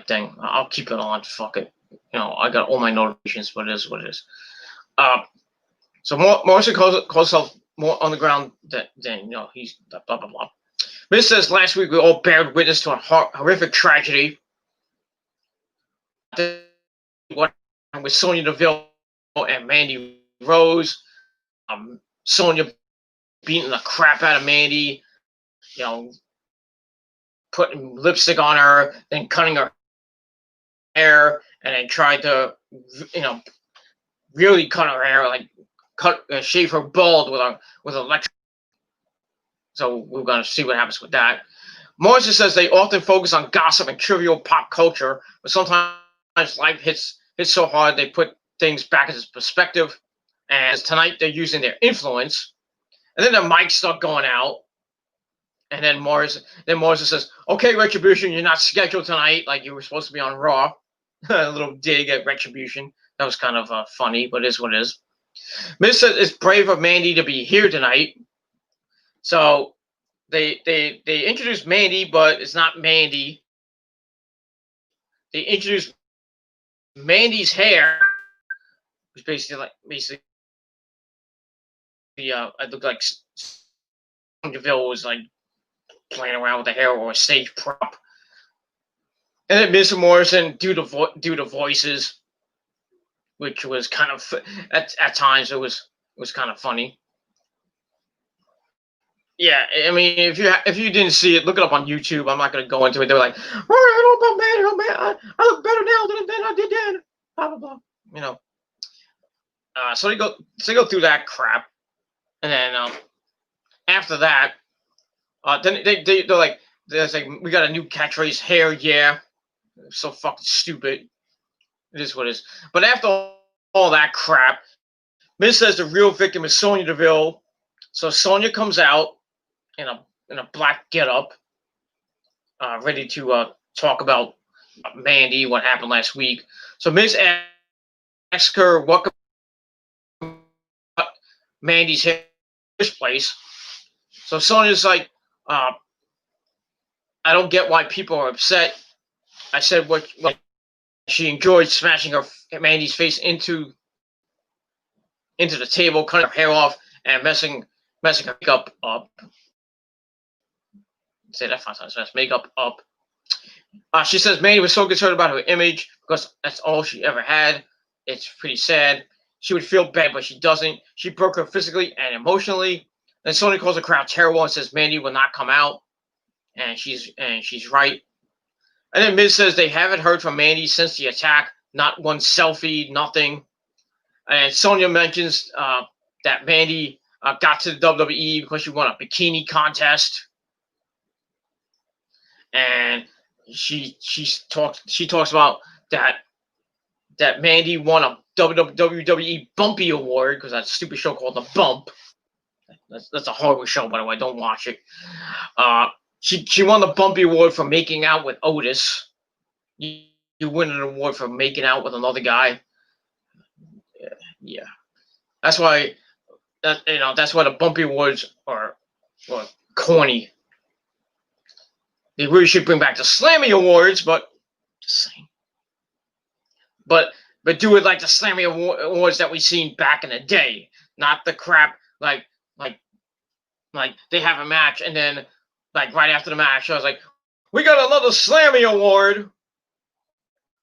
thing. I'll keep it on. Fuck it. I got all my notifications, but it is what it is. So Morrison calls himself more underground than he's blah blah blah. Miz says last week we all bared witness to a horrific tragedy. What happened with Sonya Deville and Mandy Rose. Sonya beating the crap out of Mandy. Putting lipstick on her, then cutting her hair, and then tried to, really cut her hair, like shave her bald with electric. So we're gonna see what happens with that. Morrison says they often focus on gossip and trivial pop culture, but sometimes life hits so hard they put things back into perspective. And tonight they're using their influence, and then the mics start going out. And then Morrison says, okay, Retribution, you're not scheduled tonight like you were supposed to be on Raw. A little dig at Retribution. That was kind of funny, but it is what it is. Miz says it's brave of Mandy to be here tonight. So they introduced Mandy, but it's not Mandy. They introduced Mandy's hair, which basically it looked like Deville was like playing around with the hair or a stage prop. And then Miz and Morrison do the voices, which was kind of at times it was kind of funny. Yeah, I mean, if you didn't see it, look it up on YouTube. I'm not going to go into it. They're like, I look better now than I did then. Blah blah blah. So they go through that crap, and then after that, then they're like, we got a new catchphrase. Hair, yeah. So fucking stupid. It is what it is. But after all that crap, Miz says the real victim is Sonya Deville. So Sonya comes out in a black getup, ready to talk about Mandy, what happened last week. So Miz asks her what Mandy's hair in the first place. So Sonya's like, I don't get why people are upset. I said what she enjoyed smashing Mandy's face into the table, cutting her hair off, and messing her makeup up. Say that 5 times fast. Makeup up. She says Mandy was so concerned about her image because that's all she ever had. It's pretty sad. She would feel bad, but she doesn't. She broke her physically and emotionally. Then Sonya calls the crowd terrible and says Mandy will not come out, and she's right. And then Miz says they haven't heard from Mandy since the attack. Not one selfie, nothing. And Sonya mentions that Mandy got to the WWE because she won a bikini contest. And she talks about that Mandy won a WWE Bumpy Award because that stupid show called The Bump. That's a horrible show, by the way. Don't watch it. She won the Bumpy Award for making out with Otis. You win an award for making out with another guy. Yeah. That's why that's why the bumpy awards are corny. They really should bring back the Slammy Awards, but just saying. But do it like the Slammy Awards that we seen back in the day, not the crap like they have a match and then like right after the match, I was like, we got another Slammy Award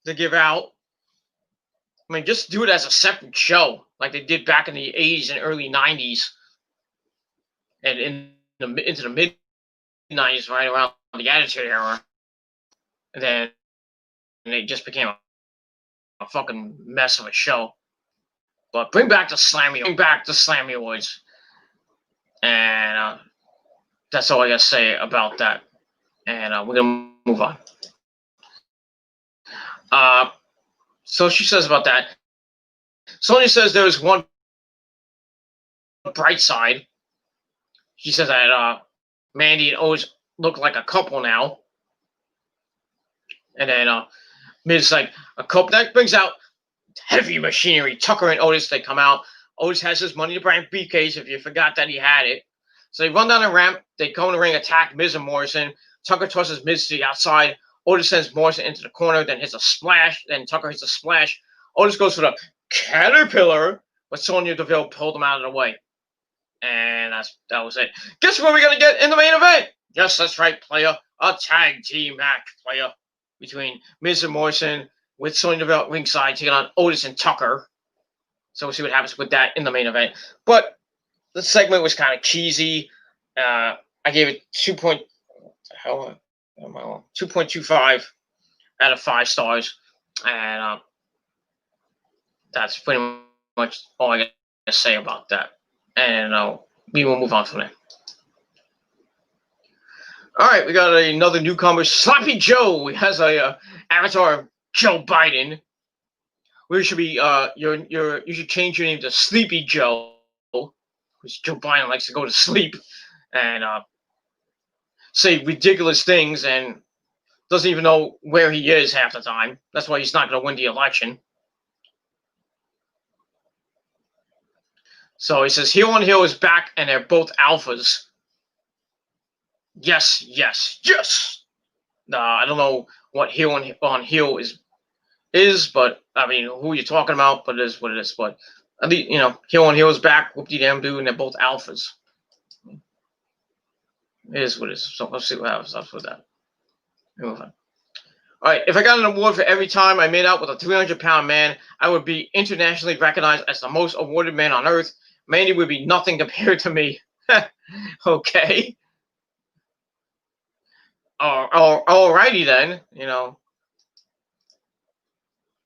to give out. I mean, just do it as a separate show, like they did back in the 80s and early 90s, and into the mid 90s, right around the Attitude Era, and then it just became a fucking mess of a show. But bring back the Slammy Awards, and that's all I gotta say about that. And we're gonna move on. So she says about that. Sonya says there's one bright side. She says that Mandy and Otis look like a couple now. And then Miz like a couple that brings out heavy machinery. Tucker and Otis, they come out. Otis has his Money to Bank briefcase if you forgot that he had it. So they run down the ramp. They come in the ring, attack Miz and Morrison. Tucker tosses Miz to the outside. Otis sends Morrison into the corner, then hits a splash. Then Tucker hits a splash. Otis goes for the Caterpillar, but Sonya Deville pulled him out of the way. And that was it. Guess what we're going to get in the main event? Yes, that's right, player. A tag team match, player, between Miz and Morrison with Sonya Deville ringside taking on Otis and Tucker. So we'll see what happens with that in the main event. But the segment was kind of cheesy. I gave it 2.25 out of 5 stars. And that's pretty much all I got to say about that. And we will move on from there. All right, we got another newcomer, Sloppy Joe. He has a avatar of Joe Biden. We should be you should change your name to Sleepy Joe, because Joe Biden likes to go to sleep and say ridiculous things and doesn't even know where he is half the time. That's why he's not going to win the election. So he says, Heel on Heel is back, and they're both alphas. Yes, yes, yes. I don't know what Heel on Heel is, but I mean, who you're talking about, but it is what it is. But at least, Heel on Heel is back, whoop-de-damn-do, and they're both alphas. It is what it is. So let's see what happens with that. Move on. All right, if I got an award for every time I made out with a 300-pound man, I would be internationally recognized as the most awarded man on earth. Mandy would be nothing compared to me. Okay. Alrighty then.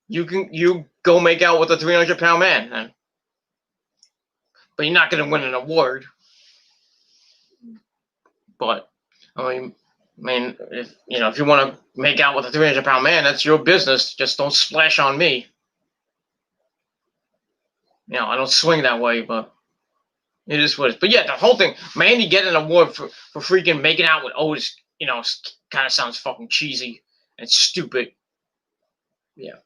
You go make out with a 300-pound man then. But you're not going to win an award. But I mean, if you want to make out with a 300-pound man, that's your business. Just don't splash on me. I don't swing that way, but it is what it is. But yeah, the whole thing, Mandy getting an award for freaking making out with Otis, kind of sounds fucking cheesy and stupid. Yeah,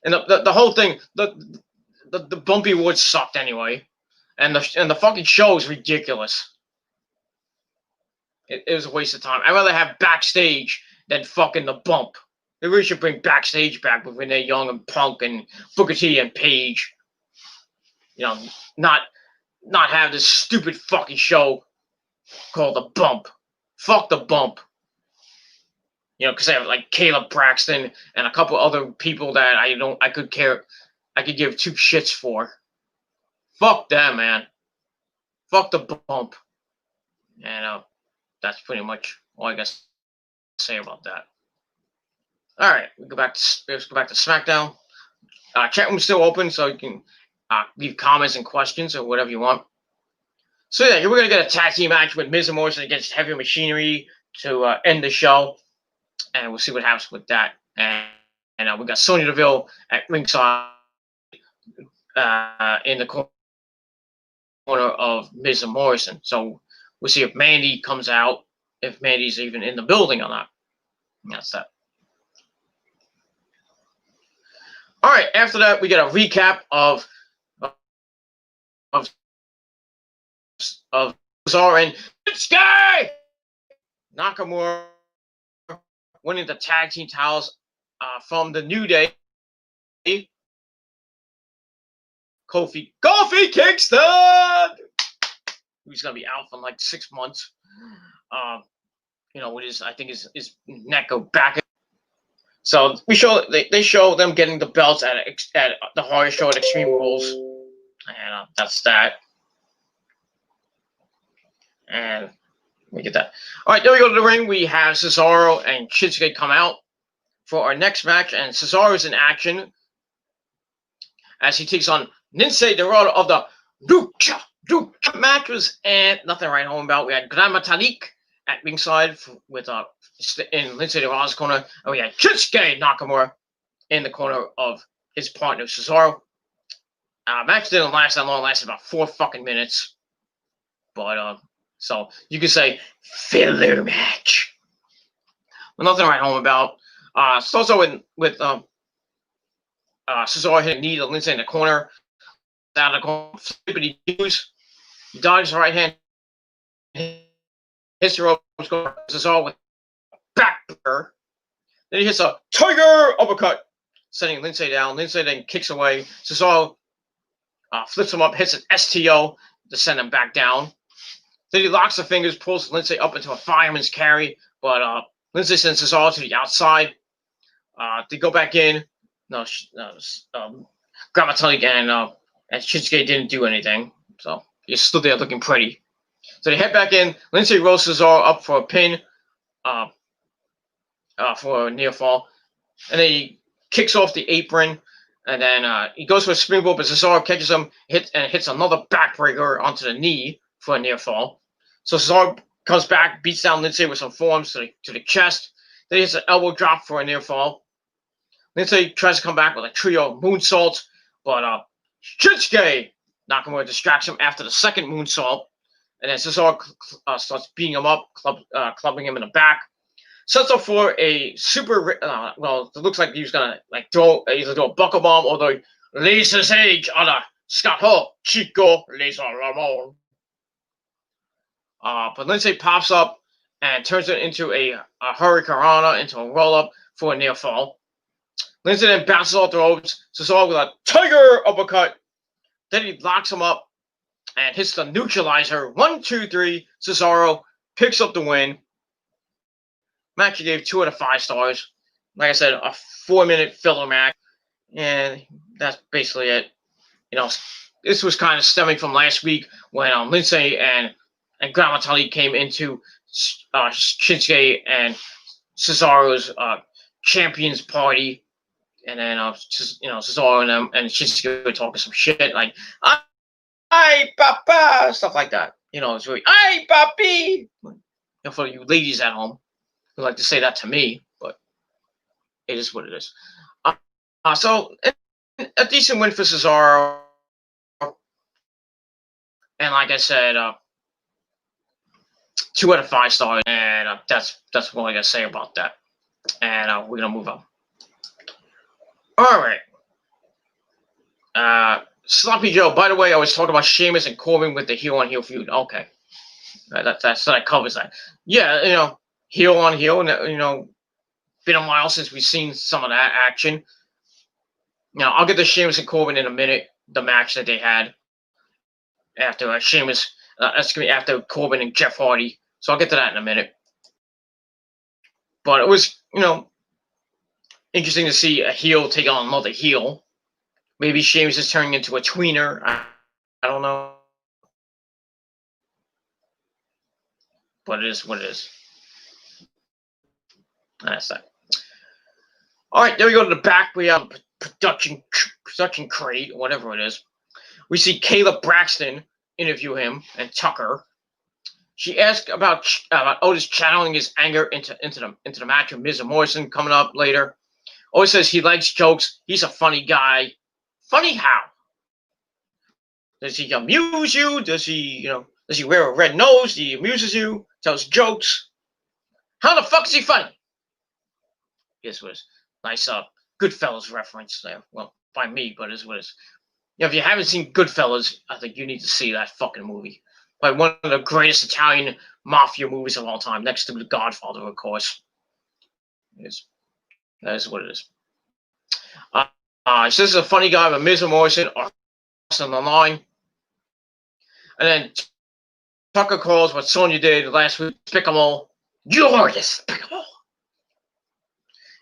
and the whole thing, the bumpy awards sucked anyway, and the fucking show is ridiculous. It was a waste of time. I'd rather have backstage than fucking the bump. They really should bring backstage back with Renee Young and Punk and Booker T and Paige. Not have this stupid fucking show called The Bump. Fuck The Bump. Because they have like Caleb Braxton and a couple other people that I could give 2 shits for. Fuck them, man. Fuck The Bump. And that's pretty much all I got to say about that. All right, let's go back to SmackDown. Chat room's still open, so you can leave comments and questions or whatever you want. So yeah, we're gonna get a tag team match with Miz and Morrison against Heavy Machinery to end the show, and we'll see what happens with that. And we got Sonya Deville at ringside in the corner of Miz and Morrison. So we'll see if Mandy comes out, if Mandy's even in the building or not. That's that. All right, after that, we get a recap of of Cesaro and Shinsuke Nakamura winning the tag team titles from the New Day. Kofi Kingston! He's gonna be out for like 6 months. With his, I think his neck go back. So they show them getting the belts at the horror show at Extreme Rules, and that's that. And we get that. All right, then we go to the ring. We have Cesaro and Shinsuke come out for our next match, and Cesaro's in action as he takes on Lince Dorado of the Lucha matches, and nothing to write home about. We had Gran Metalik at ringside with in Lince Dorado's corner, and we had Shinsuke Nakamura in the corner of his partner Cesaro. Match didn't last that long; it lasted about 4 fucking minutes. But so you could say filler match. But nothing to write home about. Starts out with Cesaro hitting a knee to Lince in the corner. Out of the corner, flippity doos. He dodges right hand. Hits the ropes, goes Cesaro with backbreaker. Then he hits a tiger uppercut, sending Lince down. Lince then kicks away. Cesaro flips him up, hits an STO to send him back down. Then he locks the fingers, pulls Lince up into a fireman's carry, but Lince sends Cesaro to the outside. They go back in. Gran Metalik and Shinsuke didn't do anything, so he's still there looking pretty. So they head back in. Lince rolls Cesaro up for a pin, for a near fall, and then he kicks off the apron, and then he goes for a springboard, but Cesaro catches him, hits another backbreaker onto the knee for a near fall. So Cesaro comes back, beats down Lince with some forearms to the chest. Then he hits an elbow drop for a near fall. Lince tries to come back with a trio moonsault, but Shinsuke Nakamura distracts him after the second moonsault, and then Cesaro starts beating him up, clubbing him in the back. Sets up for a super. It looks like he was gonna either do a buckle bomb or the Laser's Edge on a Scott Hall Chico Laser Ramon. But Lince pops up and turns it into a Hurricanrana, into a roll up for a near fall. Lince then bounces off the ropes. Cesaro with a tiger uppercut. Then he locks him up and hits the neutralizer. 1, 2, 3. Cesaro picks up the win. Match he gave 2 out of 5 stars. Like I said, a 4-minute filler match. And that's basically it. This was kind of stemming from last week when Lince and Gran Metalik came into Shinsuke and Cesaro's champions party. And then, Cesaro and them and Shinsuke were talking some shit like, "Ay, papa," stuff like that. It's really, "Ay, papi." For you ladies at home who like to say that to me, but it is what it is. So a decent win for Cesaro, and like I said, 2 out of 5 stars, and that's what I gotta say about that. And we're gonna move on. All right. Sloppy Joe. By the way, I was talking about Sheamus and Corbin with the heel on heel feud. Okay, that covers that. Yeah, heel on heel, and been a while since we've seen some of that action. I'll get to Sheamus and Corbin in a minute. The match that they had after Sheamus, after Corbin and Jeff Hardy. So I'll get to that in a minute. But it was, interesting to see a heel take on another heel. Maybe Sheamus is turning into a tweener. I don't know. But it is what it is. That's that. All right, there we go to the back. We have production crate, whatever it is. We see Kayla Braxton interview him and Tucker. She asked about Otis channeling his anger into the match with Miz and Morrison coming up later. Always says he likes jokes. He's a funny guy. Funny how? Does he amuse you? Does he wear a red nose? He amuses you, tells jokes. How the fuck is he funny? This was nice Goodfellas reference there. Well, by me, but it's what it is. If you haven't seen Goodfellas, I think you need to see that fucking movie. like one of the greatest Italian mafia movies of all time, next to The Godfather, of course. That is what it is. So this is a funny guy with Miz and Morrison on the line. And then Tucker calls what Sonya did last week, despicable. You're despicable.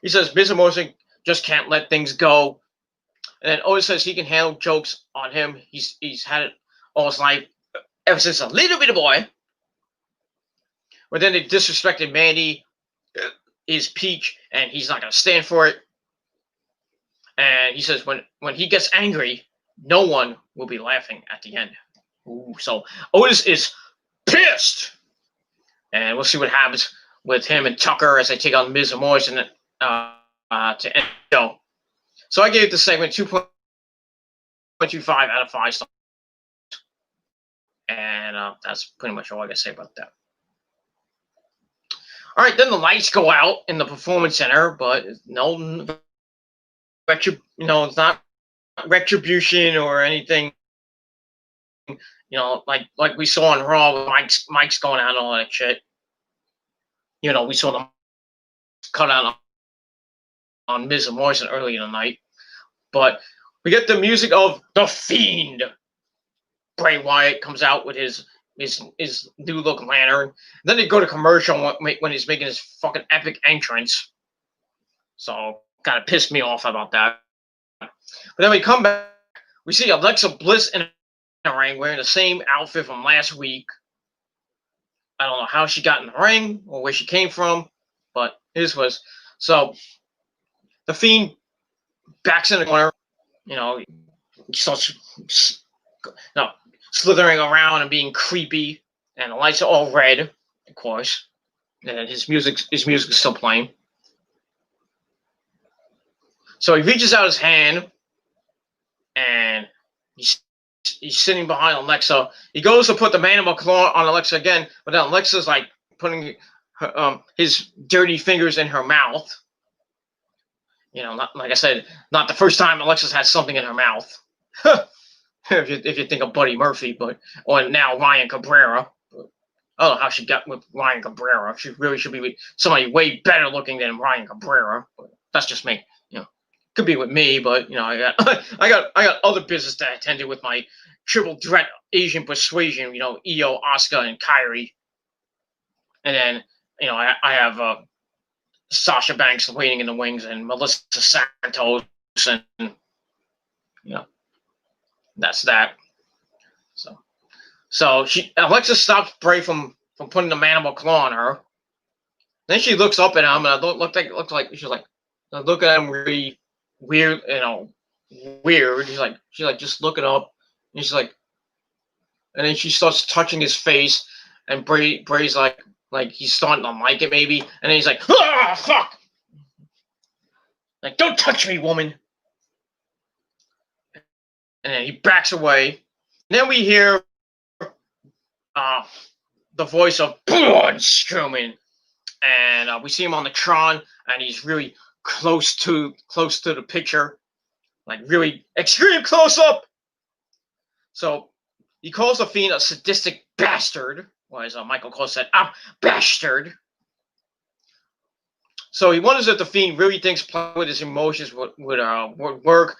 He says Miz and Morrison just can't let things go. And then Otis says he can handle jokes on him. He's had it all his life, ever since a little bit of boy. But then they disrespected Mandy, his peak, and he's not going to stand for it. And he says when he gets angry, no one will be laughing at the end. Ooh, so Otis is pissed. And we'll see what happens with him and Tucker as they take on Miz and Morrison to end the show. So I gave the segment 2.25 out of 5 stars. And that's pretty much all I got to say about that. All right, then the lights go out in the Performance Center, but no, it's not Retribution or anything. Like we saw on Raw with Mike's going out and all that shit. We saw them cut out on Miz and Morrison early in the night. But we get the music of The Fiend. Bray Wyatt comes out with his new look lantern. And then they go to commercial when he's making his fucking epic entrance. So kind of pissed me off about that. But then we come back, we see Alexa Bliss in the ring wearing the same outfit from last week. I don't know how she got in the ring or where she came from, but his was. So the Fiend backs in the corner, he starts slithering around and being creepy, and the lights are all red, of course, and his music is still playing. So he reaches out his hand, and he's sitting behind Alexa. He goes to put the mandible claw on Alexa again, but then Alexa's like putting his dirty fingers in her mouth. Not, like I said, not the first time Alexa's had something in her mouth. if you think of Buddy Murphy, or now Ryan Cabrera. I don't know how she got with Ryan Cabrera. She really should be with somebody way better looking than Ryan Cabrera. But that's just me. Could be with me, but I got other business that I attended with my triple threat Asian persuasion. Io, Asuka, and Kairi. And then I have Sasha Banks waiting in the wings, and Melissa Santos, and that's that. So Alexa stops Bray from putting the mandible claw on her. Then she looks up at him, and it looked like she's like, look at him really weird, weird. She's like just looking up, and she's like, and then she starts touching his face, and Bray's like he's starting to like it maybe, and then he's like, ah, fuck, like don't touch me, woman. And then he backs away. And then we hear the voice of Braun Strowman, and we see him on the Tron, and he's really close to the picture, like really extreme close up. So he calls the Fiend a sadistic bastard, or as Michael Cole said, a bastard. So he wonders if the Fiend really thinks playing with his emotions would work.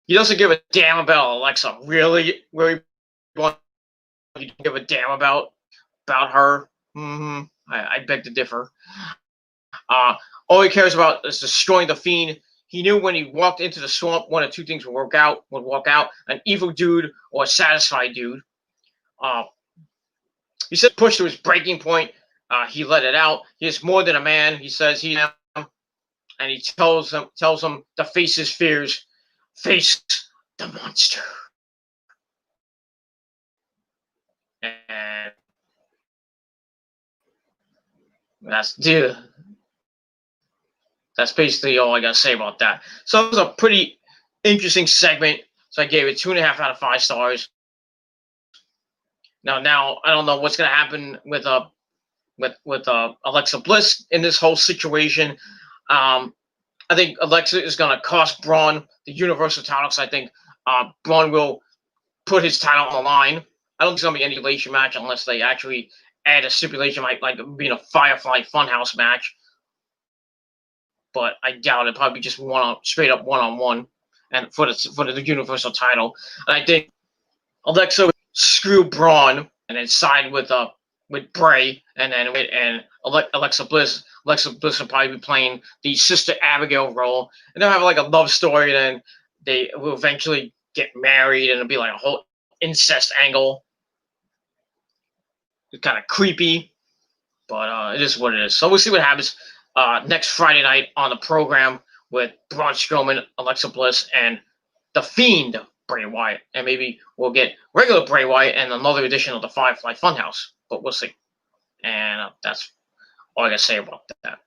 He doesn't give a damn about Alexa. Really want you to give a damn about her. I beg to differ. All he cares about is destroying the Fiend. He knew when he walked into the swamp, one of two things would walk out: an evil dude or a satisfied dude. He said push to his breaking point. He let it out. He is more than a man. He says and he tells him to face his fears, face the monster. And that's basically all I gotta say about that. So it was a pretty interesting segment. So I gave it 2.5 out of 5 stars. Now I don't know what's gonna happen with Alexa Bliss in this whole situation. I think Alexa is gonna cost Braun the Universal title. So I think Braun will put his title on the line. I don't think it's gonna be any stipulation match unless they actually add a stipulation like being a Firefly Funhouse match. But I doubt it. Probably just straight up one-on-one, and for the Universal title. And I think Alexa would screw Braun and then side with Bray, and then Alexa Bliss. Alexa Bliss will probably be playing the Sister Abigail role, and they'll have like a love story. And then they will eventually get married, and it'll be like a whole incest angle. It's kind of creepy, but it is what it is. So we'll see what happens next Friday night on the program with Braun Strowman, Alexa Bliss, and The Fiend, Bray Wyatt. And maybe we'll get regular Bray Wyatt and another edition of the Firefly Funhouse. But we'll see. And that's all I got to say about that.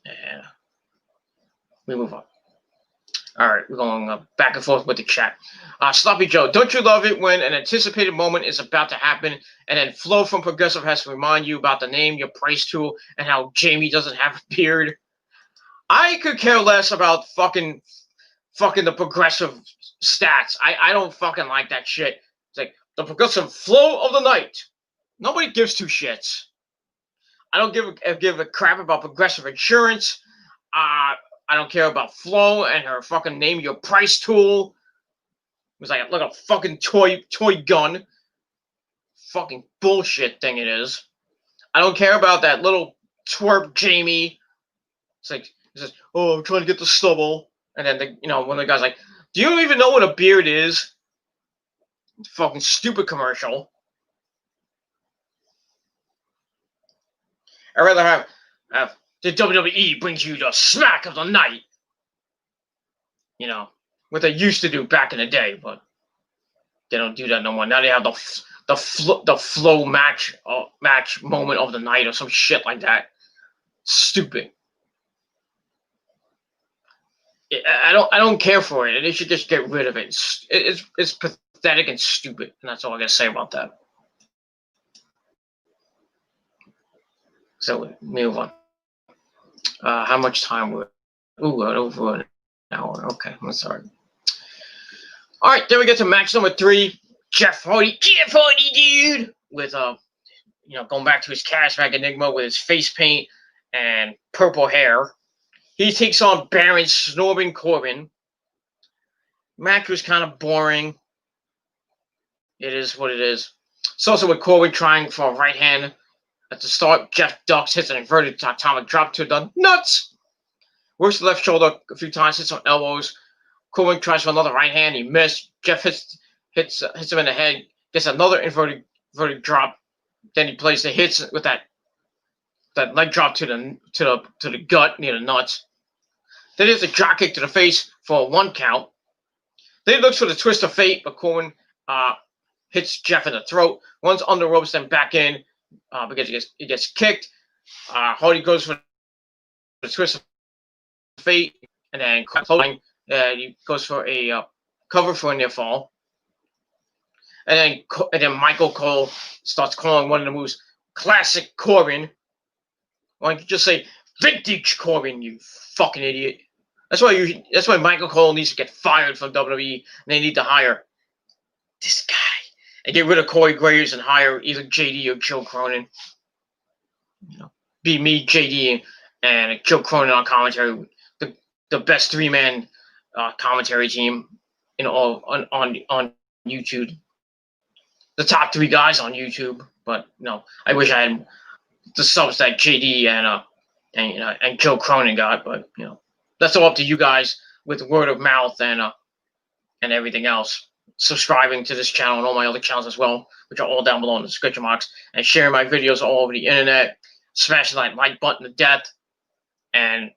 And we move on. All right, we're going back and forth with the chat. Sloppy Joe, don't you love it when an anticipated moment is about to happen and then Flo from Progressive has to remind you about the name, your price tool, and how Jamie doesn't have a beard? I could care less about fucking the Progressive stats. I don't fucking like that shit. It's like the Progressive flow of the night. Nobody gives two shits. I don't give a crap about Progressive insurance. I don't care about Flo and her fucking name your price tool. It was like a fucking toy gun. Fucking bullshit thing it is. I don't care about that little twerp Jamie. It's like he says, "Oh, I'm trying to get the stubble," and then one of the guys like, "Do you even know what a beard is?" Fucking stupid commercial. I'd rather have the WWE brings you the smack of the night. What they used to do back in the day, but they don't do that no more. Now they have the flow match moment of the night or some shit like that. Stupid. I don't care for it. They should just get rid of it. It's pathetic and stupid, and that's all I gotta say about that. So move on. How much time we're? Ooh, over an hour. Okay, I'm sorry. All right, then we get to match number 3. Jeff Hardy, dude, with going back to his Charismatic Enigma with his face paint and purple hair. He takes on Baron Snorbin Corbin. Match was kind of boring. It is what it is. It's also with Corbin trying for a right hand at the start. Jeff ducks, hits an inverted atomic drop to the nuts. Works the left shoulder a few times, hits some elbows. Corbin tries for another right hand. He missed. Jeff hits him in the head. Gets another inverted drop. Then he plays the hits with that leg drop to the gut near the nuts. Then he hits a drop kick to the face for a 1 count. Then he looks for the twist of fate, but Corbin hits Jeff in the throat. Runs under ropes, then back in because he gets kicked. Hardy goes for the twist of fate, and then closing. He goes for a cover for a near fall. And then Michael Cole starts calling one of the moves classic Corbin. Why don't you just say vintage Corbin, you fucking idiot? That's why Michael Cole needs to get fired from WWE, and they need to hire this guy and get rid of Corey Graves and hire either JD or Joe Cronin. Be me, JD, and Joe Cronin on commentary. The best 3-man commentary team on YouTube. The top 3 guys on YouTube, but no, I wish I had the subs that JD and Joe Cronin got, but that's all up to you guys with word of mouth and everything else. Subscribing to this channel and all my other channels as well, which are all down below in the description box, and sharing my videos all over the internet, smashing that like button to death, and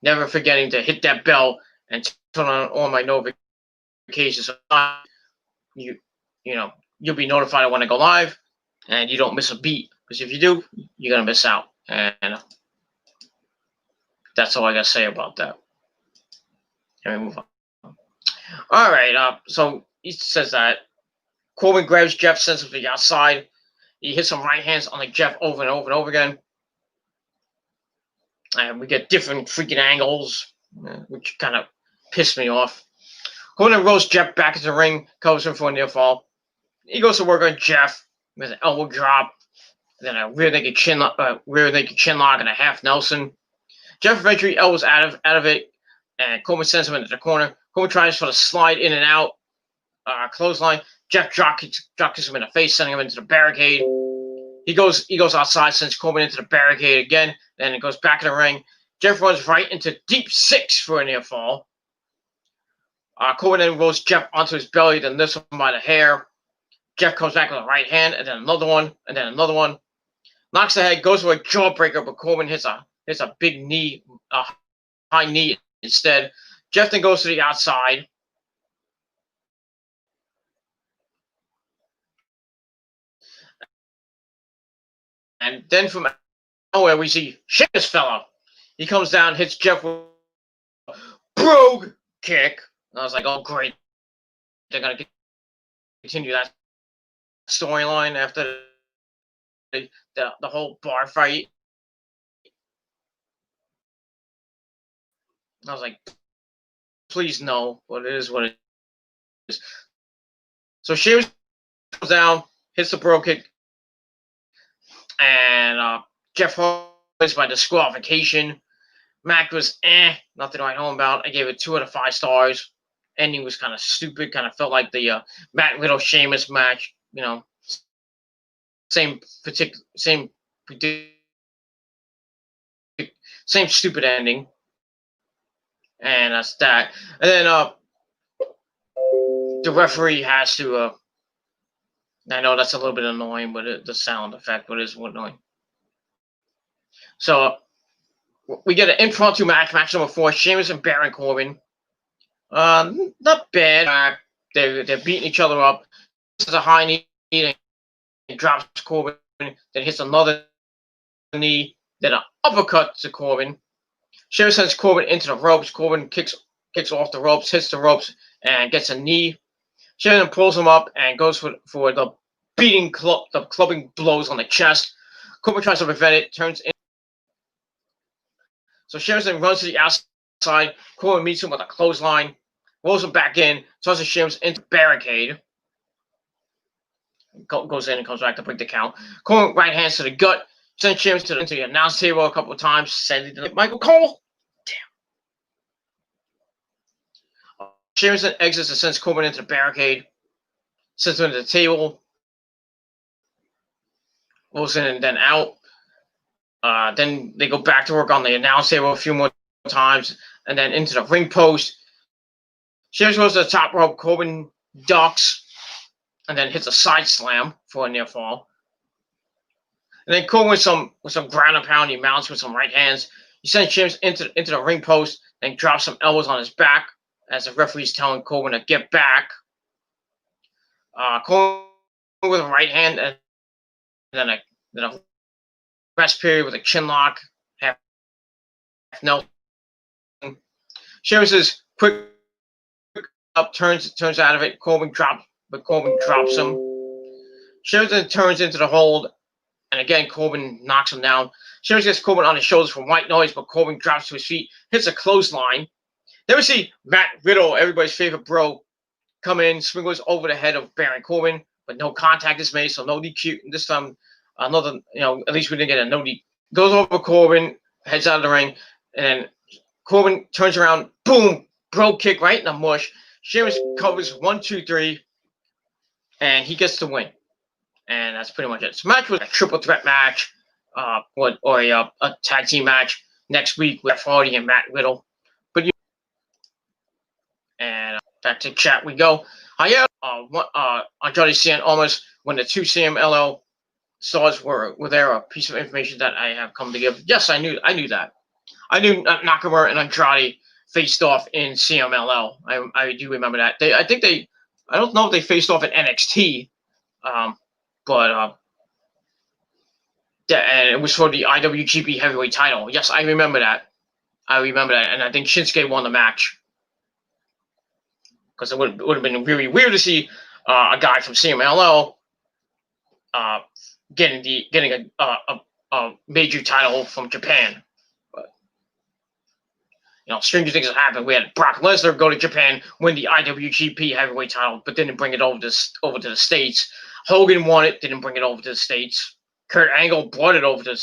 never forgetting to hit that bell and turn on all my notifications. You'll be notified when I go live, and you don't miss a beat. Because if you do, you're gonna miss out. And that's all I gotta say about that. Let me move on. All right. So he says that Corbin grabs Jeff, sends him to the outside. He hits some right hands on Jeff over and over and over again. And we get different freaking angles, which kind of pissed me off. Corbin rolls Jeff back into the ring, covers him for a near fall. He goes to work on Jeff with an elbow drop, then a rear naked chin lock, and a half Nelson. Jeff eventually elbows out of it, and Coleman sends him into the corner. Coleman tries for the slide in and out, clothesline. Jeff drop kicks him in the face, sending him into the barricade. He goes outside, sends Coleman into the barricade again, then it goes back in the ring. Jeff runs right into deep six for a near fall. Coleman then rolls Jeff onto his belly, then lifts him by the hair. Jeff comes back with a right hand, and then another one, and then another one. Knocks the head, goes for a jawbreaker, but Coleman hits a big knee, a high knee instead. Jeff then goes to the outside. And then from nowhere, we see Sheamus fella. He comes down, hits Jeff with a brogue kick. And I was like, oh, great. They're going to continue that storyline after the whole bar fight. I was like, please no, but it is what it is. So Sheamus comes down, hits the brogue kick, and Jeff Hardy wins by disqualification. Mac was nothing to write home about. I gave it 2 out of 5 stars. Ending was kind of stupid. Kind of felt like the Matt Riddle Sheamus match. You know, same stupid ending. And that's that. And then the referee has to. I know that's a little bit annoying, but the sound effect, but it is annoying. So we get an impromptu match number 4, Sheamus and Baron Corbin. Not bad. They're beating each other up. This is a high knee and drops Corbin, then hits another knee, then an uppercut to Corbin. Sheamus sends Corbin into the ropes. Corbin kicks off the ropes, hits the ropes, and gets a knee. Sheamus pulls him up and goes for the clubbing blows on the chest. Corbin tries to prevent it, turns in. So Sheamus then runs to the outside. Corbin meets him with a clothesline, rolls him back in, tosses Sheamus into the barricade. Goes in and comes back to break the count. Corbin right hands to the gut, sends Sheamus into the announce table a couple of times, sending to Michael Cole. Damn. Sheamus then exits and sends Corbin into the barricade, sends him into the table, rolls in and then out. Then they go back to work on the announce table a few more times, and then into the ring post. Sheamus goes to the top rope. Corbin ducks, and then hits a side slam for a near fall. And then Corbin with some ground and pound, he mounts with some right hands. He sends Sheamus into the ring post, then drops some elbows on his back as the referee's telling Corbin to get back. Corbin with a right hand, and then a rest period with a chin lock, half Nelson. Sheamus is quick up, turns out of it. Corbin drops him. Sheamus then turns into the hold, and again Corbin knocks him down. Sheamus gets Corbin on his shoulders from white noise, but Corbin drops to his feet, hits a clothesline. Then we see Matt Riddle, everybody's favorite bro, come in, swings over the head of Baron Corbin, but no contact is made, so no DQ. This time, another, at least we didn't get a no DQ. Goes over Corbin, heads out of the ring, and then Corbin turns around, boom, bro kick right in the mush. Sheamus covers 1, 2, 3, and he gets the win. And that's pretty much it. So match was a triple threat match, or a tag team match next week with Hardy and Matt Riddle. And back to chat we go. Andrade Cien almost when the 2 CMLL stars were there, a piece of information that I have come to give. Yes, I knew that. I knew Nakamura and Andrade faced off in CMLL. I do remember that. I don't know if they faced off at NXT, but and it was for the IWGP Heavyweight title. Yes, I remember that. And I think Shinsuke won the match. Because it would have been really weird to see a guy from CMLL getting a major title from Japan. But stranger things have happened. We had Brock Lesnar go to Japan, win the IWGP Heavyweight title, but didn't bring it over to the States. Hogan won it, didn't bring it over to the States. Kurt Angle brought it over to.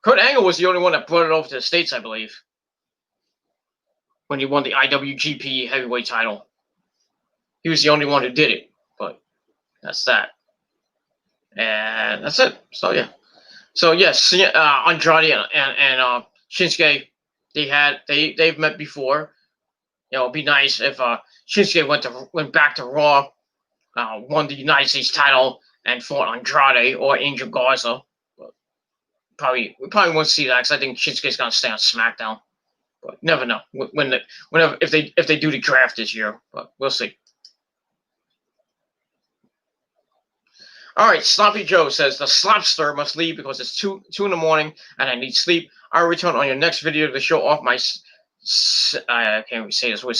Kurt Angle was the only one that brought it over to the States, I believe, when he won the IWGP Heavyweight title. He was the only one who did it, but that's that. And that's it. So, yeah. So, yes, Andrade and Shinsuke, they've met before. It'd be nice if Shinsuke went back to Raw, won the United States title, and fought Andrade or Angel Garza. But we probably won't see that because I think Shinsuke's gonna stay on SmackDown. But never know if they do the draft this year. But we'll see. All right, Sloppy Joe says the Slopster must leave because it's 2 in the morning and I need sleep. I'll return on your next video to show off my I can't even say this word,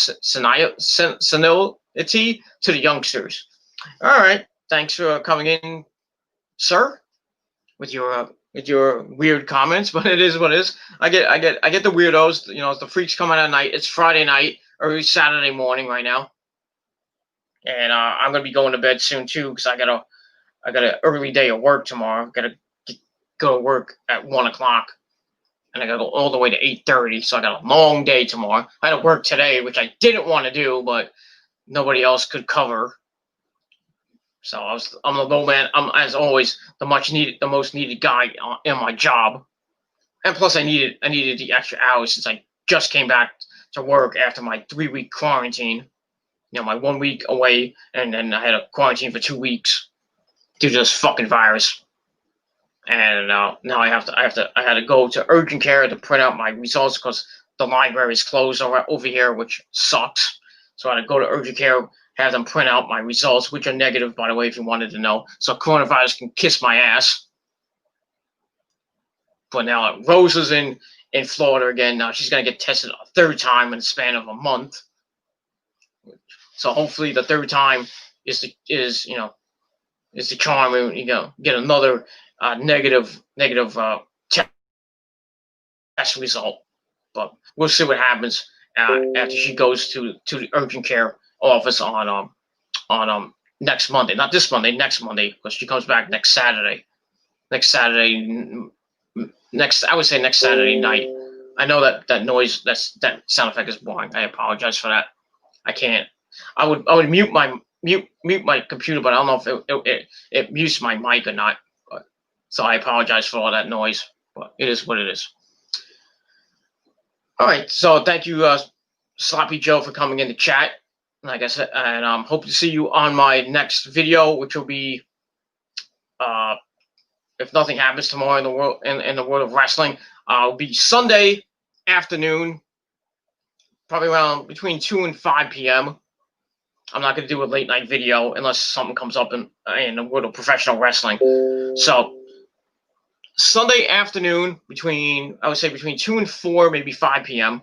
senility to the youngsters. All right, thanks for coming in, sir, with your weird comments, but it is what it is. I get the weirdos. The freaks coming at night. It's Friday night, early Saturday morning right now, and I'm gonna be going to bed soon too because I got an early day of work tomorrow. Got to go to work at 1 o'clock, and I got to go all the way to 8:30. So I got a long day tomorrow. I had to work today, which I didn't want to do, but nobody else could cover. So I'm the low man. I'm, as always, the most needed guy in my job. And plus, I needed the extra hours since I just came back to work after my 3-week quarantine. My 1 week away, and then I had a quarantine for 2 weeks due to this fucking virus. And now I had to go to urgent care to print out my results because the library is closed over here, which sucks. So I had to go to urgent care, have them print out my results, which are negative, by the way, if you wanted to know. So coronavirus can kiss my ass. But now Rose is in Florida again. Now she's gonna get tested a third time in the span of a month. So hopefully the third time is the charm, and get another negative test result. But we'll see what happens after she goes to the urgent care office on next Monday. Not this Monday, next Monday, because she comes back next Saturday. I would say next Saturday night. I know that noise, that sound effect is boring. I apologize for that. I can't. I would mute my computer, but I don't know if it mutes my mic or not. So I apologize for all that noise, but it is what it is. All right, so thank you, Sloppy Joe, for coming in the chat. Like I said, and hope to see you on my next video, which will be, if nothing happens tomorrow in the world of wrestling, will be Sunday afternoon, probably around between 2 and 5 p.m. I'm not going to do a late night video unless something comes up in the world of professional wrestling. So Sunday afternoon, between 2 and 4, maybe 5 p.m.,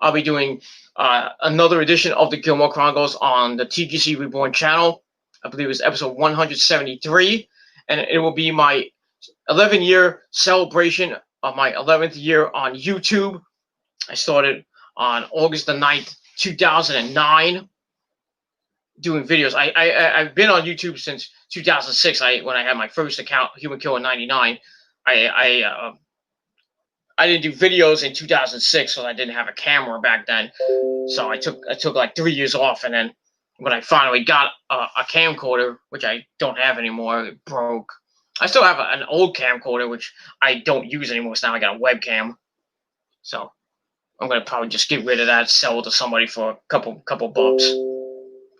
I'll be doing another edition of the Gilmore Chronicles on the TGC Reborn channel. I believe it's episode 173, and it will be my 11-year celebration of my 11th year on YouTube. I started on August the 9th, 2009. Doing videos. I've been on YouTube since 2006. When I had my first account, Human Killer 99. I didn't do videos in 2006 because I didn't have a camera back then. So I took like 3 years off, and then when I finally got a camcorder, which I don't have anymore, it broke. I still have an old camcorder which I don't use anymore. So now I got a webcam. So I'm gonna probably just get rid of that, sell it to somebody for a couple bucks.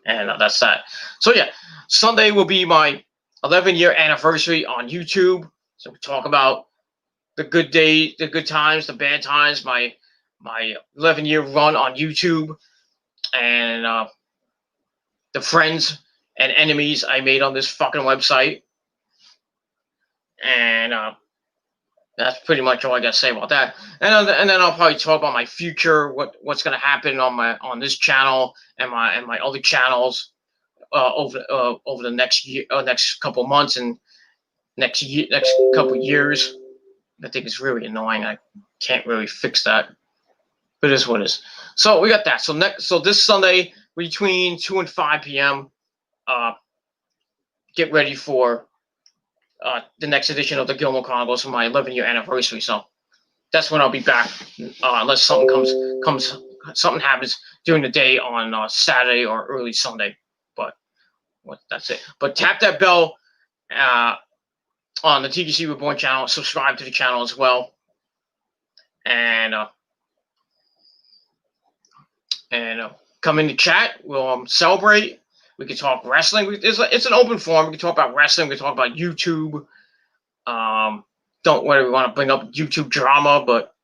And that's that. So yeah, Sunday will be my 11-year anniversary on YouTube. So we talk about the good days, the good times, the bad times, my 11-year run on YouTube, and the friends and enemies I made on this fucking website. And that's pretty much all I got to say about that. And then I'll probably talk about my future, what's going to happen on this channel and my other channels over the next year, next couple months, and next couple years. I think it's really annoying. I can't really fix that. But it is what it is. So we got that. So this Sunday between 2 and 5 p.m. Get ready for the next edition of the Gilmore Chronicles for my 11-year anniversary. So that's when I'll be back, unless something happens during the day on Saturday or early Sunday. But that's it. But tap that bell on the TGC Reborn channel. Subscribe to the channel as well, and come in the chat. We'll celebrate. We can talk wrestling. It's an open forum. We can talk about wrestling. We can talk about YouTube. Don't worry, we want to bring up YouTube drama, but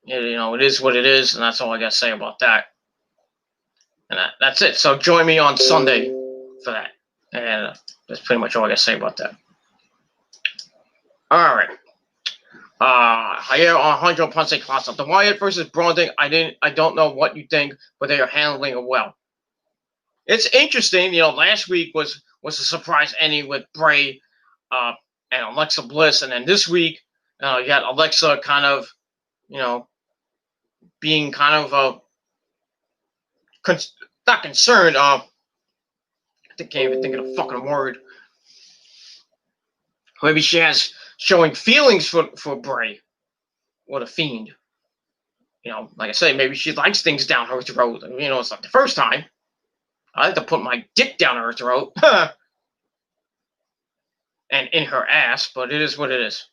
it is what it is, and that's all I got to say about that. And that's it. So join me on Sunday for that, and that's pretty much all I got to say about that. All right. Here on 100 Ponce Class, the Wyatt versus Braun thing. I don't know what you think, but they are handling it well. It's interesting. Last week was a surprise ending with Bray and Alexa Bliss, and then this week you got Alexa kind of, being kind of not concerned. I can't even think of the fucking word. Maybe she has showing feelings for Bray. What a fiend. Like I say, maybe she likes things down her throat. It's not the first time. I like to put my dick down her throat. And in her ass, but it is what it is.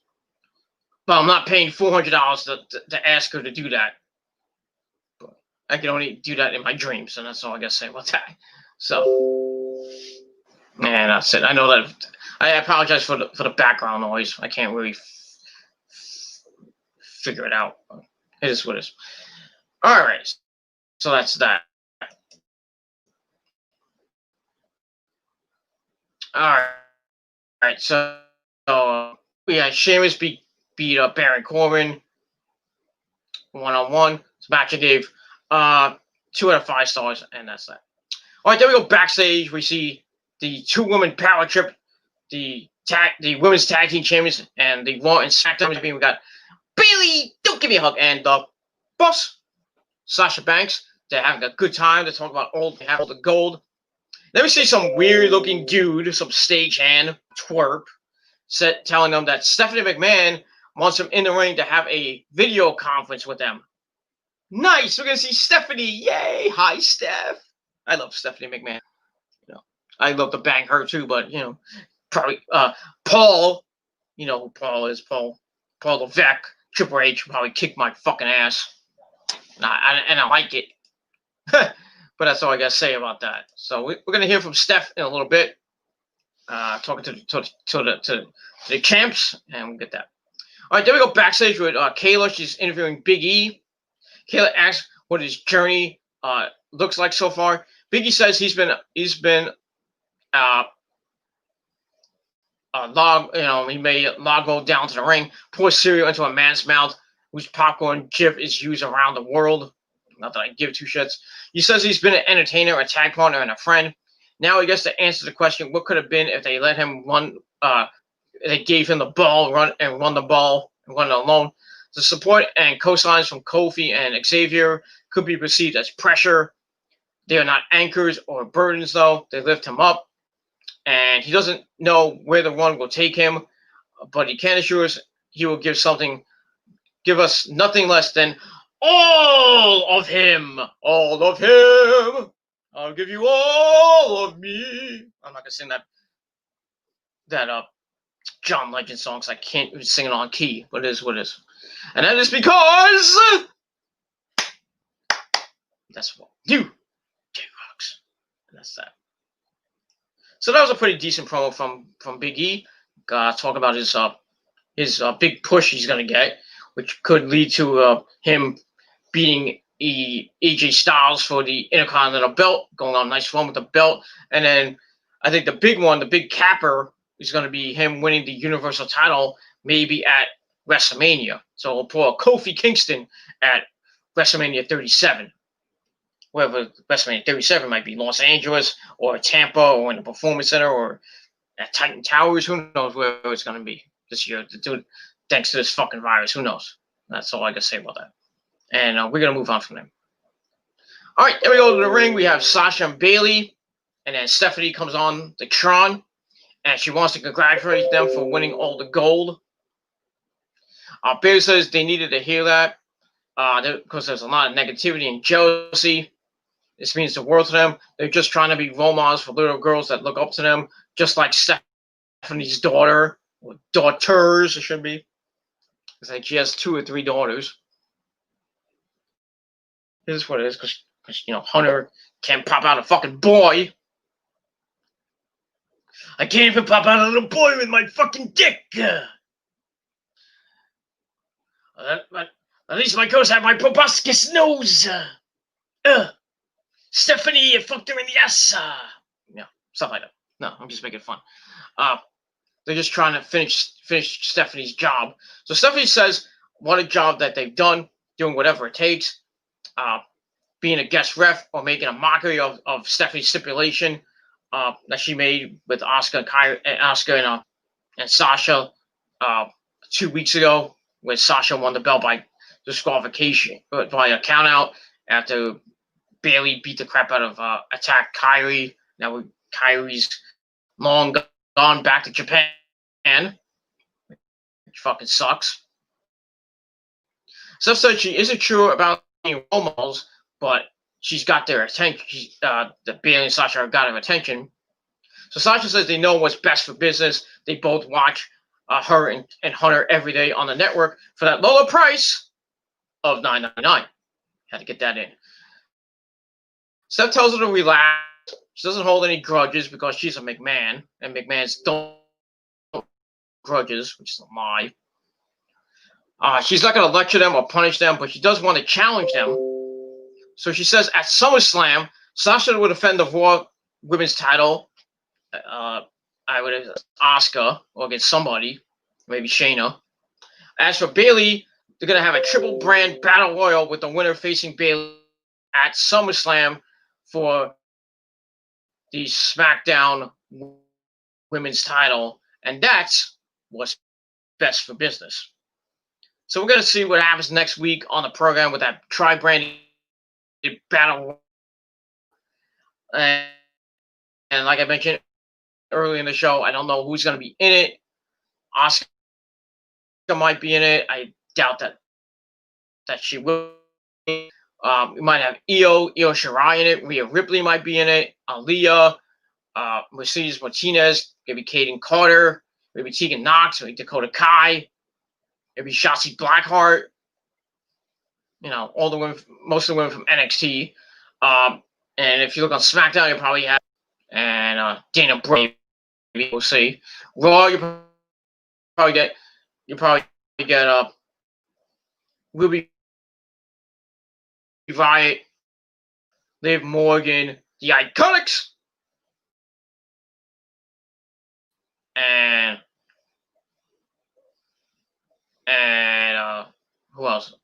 But I'm not paying $400 to ask her to do that. But I can only do that in my dreams, and that's all I got to say about that. So, and that's it. I know that. I apologize for the background noise. I can't really figure it out. It is what it is. All right. So that's that. All right. So we had Sheamus beat Baron Corbin 1-on-1. This match I gave 2 out of 5 stars, and that's that. All right, then we go backstage. We see the 2-woman power trip, the women's tag team champions, and the Raw and SmackDown champion. We got Bayley, don't give me a hug, and the boss, Sasha Banks. They're having a good time. They talk about all the gold. Then we see some weird-looking dude, some stagehand twerp, telling them that Stephanie McMahon wants him in the ring to have a video conference with them. Nice, we're gonna see Stephanie. Yay! Hi, Steph. I love Stephanie McMahon. I love to bang her too, but probably Paul. You know who Paul is? Paul Levesque. Triple H probably kicked my fucking ass, and I like it. But that's all I gotta say about that. So we're gonna hear from Steph in a little bit, talking to the champs, and we'll get that. All right, then we go backstage with Kayla. She's interviewing Big E. Kayla asks what his journey looks like so far. Big E says he may go down to the ring, pour cereal into a man's mouth whose popcorn chip is used around the world. Not that I give 2 shits. He says he's been an entertainer, a tag partner, and a friend. Now he gets to answer the question: what could have been if they let him run? They gave him the ball, run the ball, and run it alone. The support and cosigns from Kofi and Xavier could be perceived as pressure. They are not anchors or burdens, though. They lift him up, and he doesn't know where the run will take him, but he can assure us he will give us nothing less than all of him. All of him. I'll give you all of me. I'm not gonna sing that John Legend song, because I can't even sing it on key, but it is what it is. And that is because that's what you J-Rocks. And that's that. So that was a pretty decent promo from Big E. Talking about his big push he's gonna get, which could lead to him beating AJ Styles for the Intercontinental belt, going on a nice run with the belt. And then I think the big capper is going to be him winning the Universal title, maybe at WrestleMania. So we'll pull Kofi Kingston at WrestleMania 37. Wherever WrestleMania 37 might be, Los Angeles or Tampa or in the Performance Center or at Titan Towers. Who knows where it's going to be this year? Thanks to this fucking virus, who knows? That's all I can say about that. And we're going to move on from them. All right, then we go to the ring. We have Sasha and Bayley. And then Stephanie comes on the Tron. And she wants to congratulate them for winning all the gold. Bayley says they needed to hear that because there's a lot of negativity and jealousy. This means the world to them. They're just trying to be role models for little girls that look up to them, just like Stephanie's daughter, or daughters, it should be. It's like she has 2 or 3 daughters. This is what it is, because Hunter can't pop out a fucking boy. I can't even pop out a little boy with my fucking dick. At least my girls have my proboscis nose. Stephanie, you fucked her in the ass. Stuff like that. No, I'm just making fun. They're just trying to finish Stephanie's job. So Stephanie says what a job that they've done, doing whatever it takes, being a guest ref or making a mockery of Stephanie's stipulation that she made with Asuka and Sasha 2 weeks ago, when Sasha won the belt by disqualification, by a count out after Bayley beat the crap out of Attack Kyrie. Now Kyrie's long gone back to Japan, which fucking sucks. Steph said she isn't sure about any role models, but she's got their attention. The Bayley and Sasha have got her attention. So Sasha says they know what's best for business. They both watch her and Hunter every day on the network for that lower price of $9.99. Had to get that in. Steph tells her to relax. She doesn't hold any grudges because she's a McMahon, and McMahons don't hold grudges, which is a lie. She's not going to lecture them or punish them, but she does want to challenge them. So she says at SummerSlam, Sasha will defend the Raw Women's title. I would have Asuka or against somebody, maybe Shayna. As for Bayley, they're going to have a triple brand battle royal with the winner facing Bayley at SummerSlam for the Smackdown Women's title, and that's what's best for business. So we're going to see what happens next week on the program with that tri-branded battle. And like I mentioned earlier in the show, I don't know who's going to be in it. Asuka might be in it. I doubt that she will. We might have Io Shirai in it. Rhea Ripley might be in it. Aaliyah, Mercedes Martinez, maybe Kaden Carter, maybe Tegan Knox, maybe Dakota Kai, maybe Shotzi Blackheart. All the women, most of the women from NXT. And if you look on SmackDown, you probably have Dana Brooke. Maybe we'll see. Raw, you probably get Ruby Riot, Liv Morgan, the Iconics, and who else?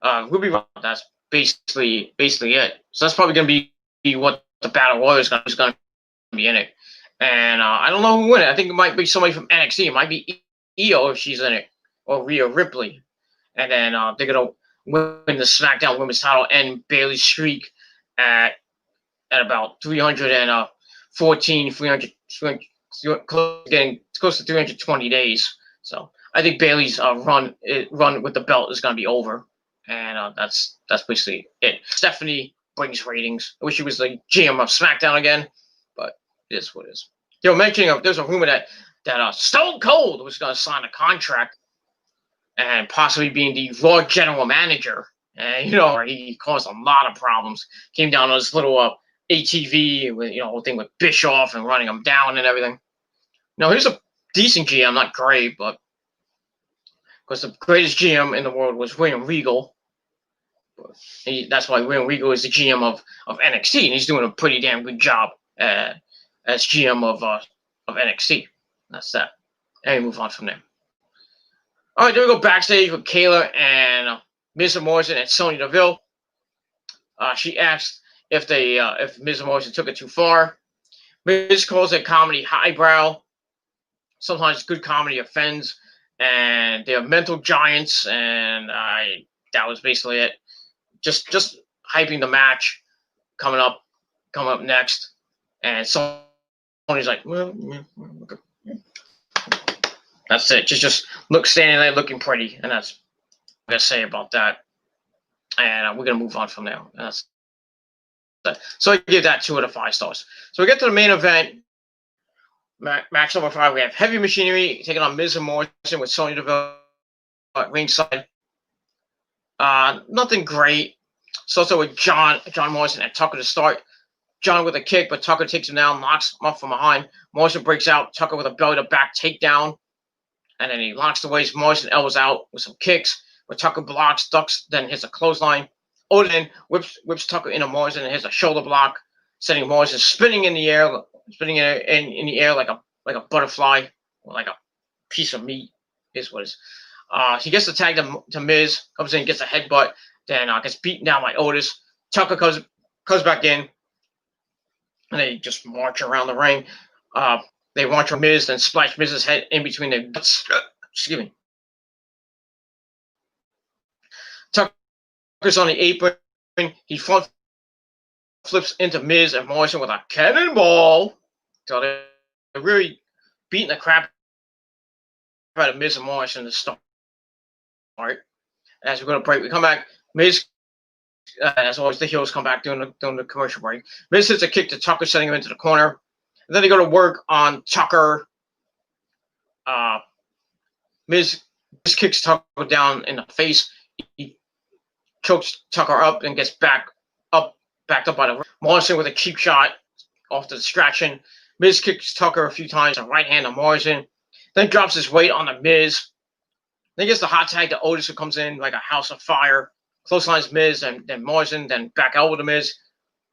Ruby Riot. That's basically it. So that's probably going to be what the Battle Royal is going to be in it. And I don't know who win it. I think it might be somebody from NXT. It might be Io if she's in it, or Rhea Ripley. And then they're going to win the SmackDown Women's title and Bayley's streak at about 314, 300, getting close to 320 days. So I think Bayley's run with the belt is going to be over. And that's basically it. Stephanie brings ratings. I wish she was the GM of SmackDown again, but it is what it is. Mentioning there's a rumor that Stone Cold was going to sign a contract and possibly being the Raw general manager. And he caused a lot of problems. Came down on this little ATV with whole thing with Bischoff and running him down and everything. No, he's a decent GM, not great, but because the greatest GM in the world was William Regal. That's why William Regal is the GM of NXT, and he's doing a pretty damn good job as GM of NXT. That's that. And we move on from there. All right, then we go backstage with Kayla and Miz Morrison and Sonya Deville. She asked if Miz Morrison took it too far. Miz calls it comedy highbrow. Sometimes good comedy offends, and they're mental giants, and that was basically it. just hyping the match coming up next. And Sony's like, well, that's it. Just look standing there looking pretty, and that's what I'm gonna say about that. And we're gonna move on from there. That's that. So I give that 2 out of 5 stars. So we get to the main event. Match number 5. We have Heavy Machinery taking on Miz and Morrison with Sonya Deville at ringside. Nothing great. So also with John Morrison and Tucker to start. John with a kick, but Tucker takes him down, knocks him off from behind. Morrison breaks out. Tucker with a belly to back takedown. And then he locks the waist. Morrison elbows out with some kicks. But Tucker blocks, ducks, then hits a clothesline. Odin whips Tucker into Morrison and hits a shoulder block, sending Morrison spinning in the air, in the air like a butterfly, or like a piece of meat. Is what it is. He gets the tag to Miz, comes in, gets a headbutt, then gets beaten down by Otis. Tucker comes back in, and they just march around the ring. They march on Miz, then splash Miz's head in between their guts. Excuse me. Tucker's on the apron. He front flips into Miz and Morrison with a cannonball. So they're really beating the crap out of Miz and Morrison to start. As we go to break, we come back. Miz, as always, the heels come back during the commercial break. Miz hits a kick to Tucker, sending him into the corner. And then they go to work on Tucker. Miz kicks Tucker down in the face. He chokes Tucker up and gets backed up by the Morrison with a cheap shot off the distraction. Miz kicks Tucker a few times, a right hand to Morrison. Then drops his weight on the Miz. Then gets the hot tag to Otis, who comes in like a house of fire. Clotheslines Miz, and then Morrison, then back elbow to Miz.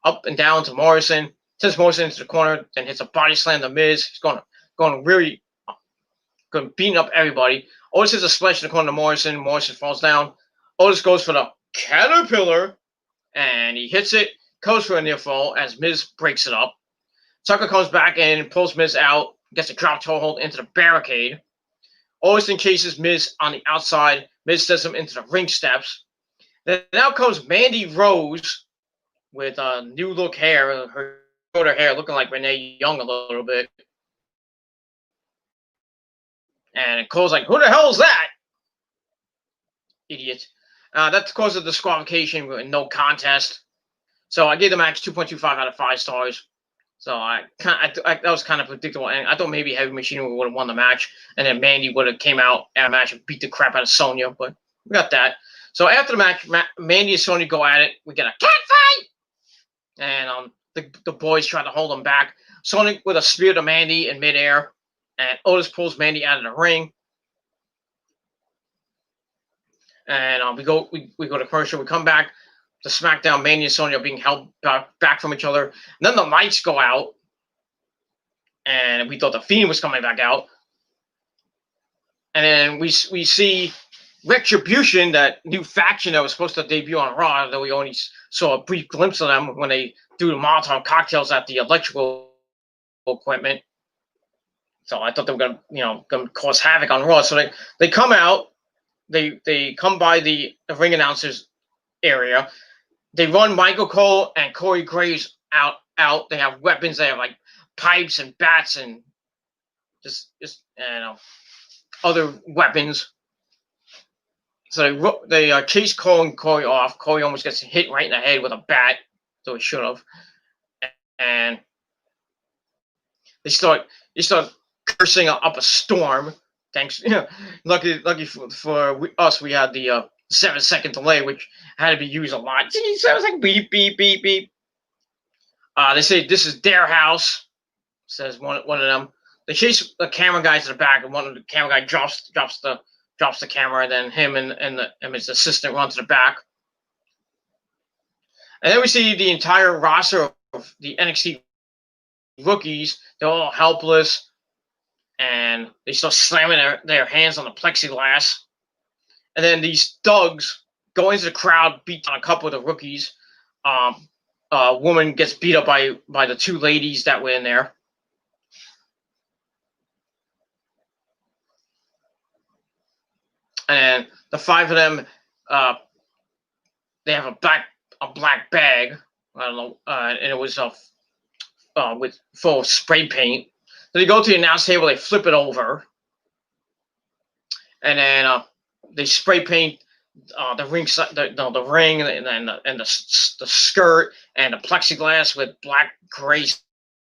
Up and down to Morrison. Sends Morrison into the corner, then hits a body slam to Miz. He's going beating up everybody. Otis hits a splash in the corner to Morrison. Morrison falls down. Otis goes for the Caterpillar, and he hits it. Goes for a near fall as Miz breaks it up. Tucker comes back and pulls Miz out. Gets a drop toe hold into the barricade. Otis encases Miz on the outside. Miz sends him into the ring steps. Then out comes Mandy Rose with new look hair. Her shorter hair looking like Renee Young a little bit. And Cole's like, who the hell is that? Idiot. That caused a disqualification with no contest. So I gave the match 2.25 out of 5 stars. So that was kind of predictable. And I thought maybe Heavy Machinery would have won the match. And then Mandy would have came out at a match and beat the crap out of Sonya. But we got that. So after the match, Mandy and Sonya go at it. We get a cat fight. And the boys try to hold them back. Sonya with a spear to Mandy in midair. And Otis pulls Mandy out of the ring. And we go to commercial. We come back to Smackdown. Mandy and Sonya are being held back from each other. And then the lights go out. And we thought the Fiend was coming back out. And then we see Retribution, that new faction that was supposed to debut on Raw, though we only saw a brief glimpse of them when they threw the Molotov cocktails at the electrical equipment. So I thought they were gonna cause havoc on Raw. So they come out, they come by the ring announcers area. They run Michael Cole and Corey Graves out. They have weapons. They have like pipes and bats and just other weapons. So they chase Cole and Corey off. Corey almost gets hit right in the head with a bat, so he should have. And they start cursing up a storm. Thanks, lucky for us, we had the 7-second delay, which had to be used a lot. 7 seconds, beep beep beep beep. They say this is their house. Says one of them. They chase the camera guys to the back, and one of the camera guy drops the camera, and then him and his assistant run to the back. And then we see the entire roster of the NXT rookies. They're all helpless, and they start slamming their hands on the plexiglass. And then these thugs go into the crowd, beat on a couple of the rookies. A woman gets beat up by the 2 ladies that were in there. And the 5 of them they have a black bag. I don't know, and it was with full of spray paint. So they go to the announce table, they flip it over, and then they spray paint the ring, the ring, and the skirt and the plexiglass with black, gray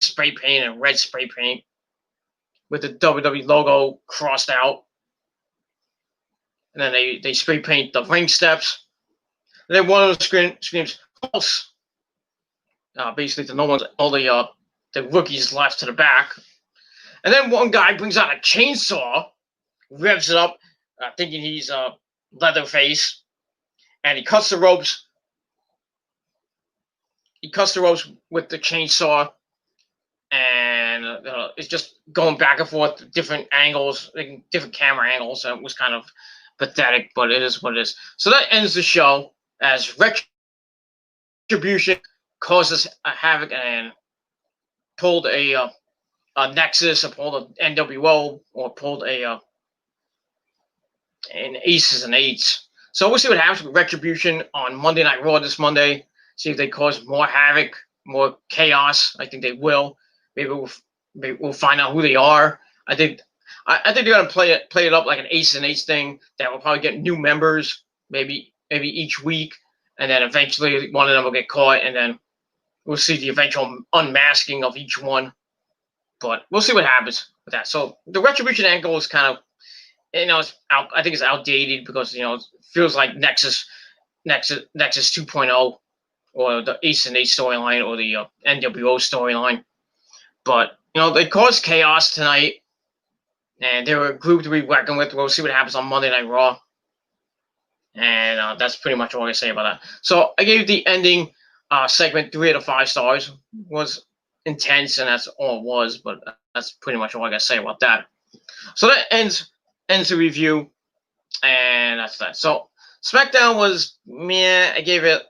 spray paint and red spray paint with the WWE logo crossed out. And then they spray paint the ring steps. And then one of them screams "Pulse!" Basically to no one's all the rookies left to the back. And then one guy brings out a chainsaw, revs it up, thinking he's Leatherface, and he cuts the ropes. He cuts the ropes with the chainsaw, and it's just going back and forth, different angles, different camera angles. So it was kind of pathetic, but it is what it is. So that ends the show as Retribution causes a havoc and pulled a Nexus, or pulled an NWO, or pulled an Aces and Eights. So we'll see what happens with Retribution on Monday Night Raw this Monday. See if they cause more havoc, more chaos. I think they will. Maybe we'll find out who they are. I think they're gonna play it up like an Aces and Eights thing. That will probably get new members, maybe each week, and then eventually one of them will get caught, and then we'll see the eventual unmasking of each one. But we'll see what happens with that. So the Retribution angle is kind of, I think it's outdated because it feels like Nexus 2.0, or the Ace and Eight storyline, or the NWO storyline. But they caused chaos tonight, and they were a group to be reckoned with. We'll see what happens on Monday Night Raw, and that's pretty much all I can say about that. So I gave the ending segment 3 out of 5 stars. It was intense, and that's all it was. But that's pretty much all I got to say about that. So that ends the review, and that's that. So Smackdown was meh. I gave it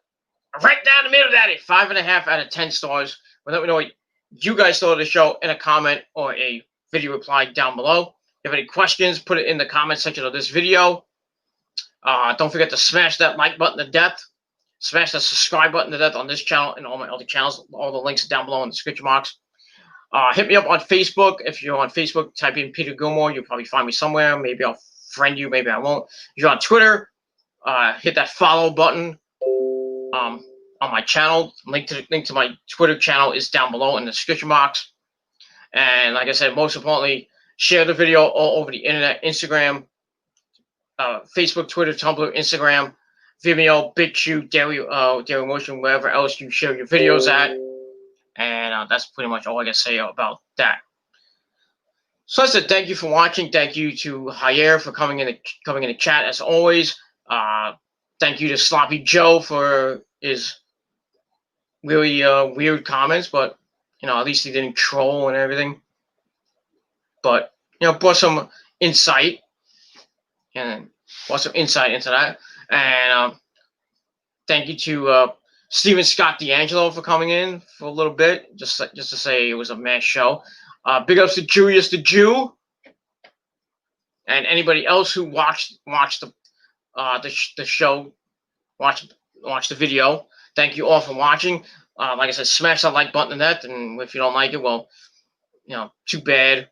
right down the middle of that, 5.5 out of 10 stars. But let me know what you guys thought of the show in a comment or a video reply down below. If you have any questions, put it in the comment section of this video. Don't forget to smash that like button to death. Smash that subscribe button to death on this channel and all my other channels. All the links are down below in the description box. Hit me up on Facebook. If you're on Facebook, type in Peter Gilmore. You'll probably find me somewhere. Maybe I'll friend you. Maybe I won't. If you're on Twitter, hit that follow button on my channel. Link to my Twitter channel is down below in the description box. And like I said, most importantly, share the video all over the internet. Instagram, Facebook, Twitter, Tumblr, Instagram, Vimeo, BitChute, Dailymotion, wherever else you share your videos at. And that's pretty much all I can say about that. So I said thank you for watching. Thank you to Jair for coming in the chat as always. Thank you to Sloppy Joe for his really weird comments, but at least he didn't troll and everything. But brought some insight into that. And thank you to Steven Scott D'Angelo for coming in for a little bit, just to say it was a mess show. Big ups to Julius the Jew and anybody else who watched the show, watched the video. Thank you all for watching. Like I said, smash that like button, and if you don't like it, well, too bad.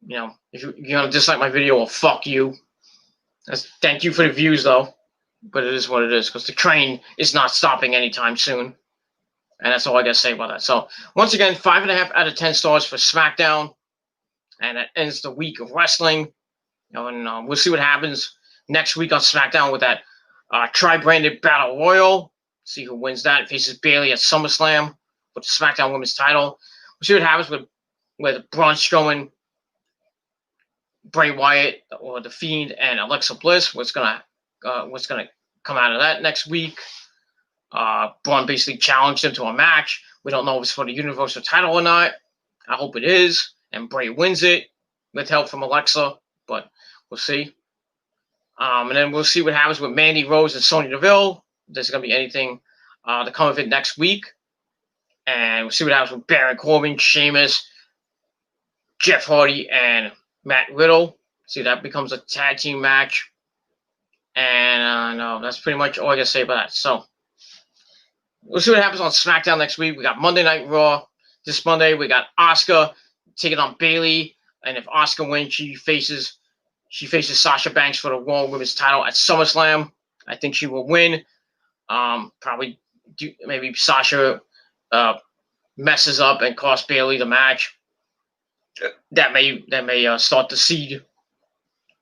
If you're gonna dislike my video, well, fuck you. Thank you for the views, though. But it is what it is, because the train is not stopping anytime soon. And that's all I got to say about that. So, once again, 5.5 out of 10 stars for SmackDown. And that ends the week of wrestling. And we'll see what happens next week on SmackDown with that tri-branded Battle Royal. See who wins that. Faces Bayley at SummerSlam with the SmackDown Women's title. We'll see what happens with Braun Strowman, Bray Wyatt, or The Fiend, and Alexa Bliss. What's gonna come out of that next week? Braun basically challenged him to a match. We don't know if it's for the Universal title or not. I hope it is, and Bray wins it with help from Alexa, but we'll see. And then we'll see what happens with Mandy Rose and Sonya Deville. If there's going to be anything to come of it next week. And we'll see what happens with Baron Corbin, Sheamus, Jeff Hardy, and Matt Riddle. See, that becomes a tag team match. And no, that's pretty much all I gotta say about that. So we'll see what happens on SmackDown next week. We got Monday Night Raw this Monday. We got Asuka taking on Bayley, and if Asuka wins, she faces Sasha Banks for the Raw Women's title at SummerSlam. I think she will win. Probably maybe Sasha messes up and costs Bayley the match. That may start the seed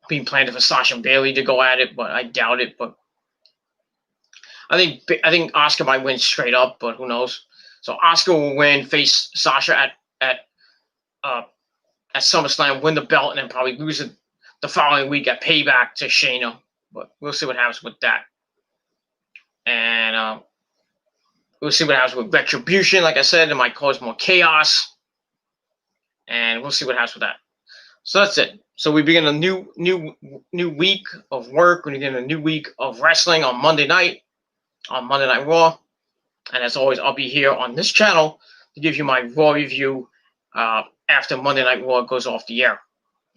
being planted for Sasha and Bayley to go at it, but I doubt it. But I think Asuka might win straight up, but who knows? So Asuka will win, face Sasha at SummerSlam, win the belt, and then probably lose it the following week at Payback to Shayna. But we'll see what happens with that. And we'll see what happens with Retribution. Like I said, it might cause more chaos. And we'll see what happens with that. So that's it. So we begin a new week of work. We begin a new week of wrestling on Monday Night Raw. And as always, I'll be here on this channel to give you my Raw review after Monday Night Raw goes off the air.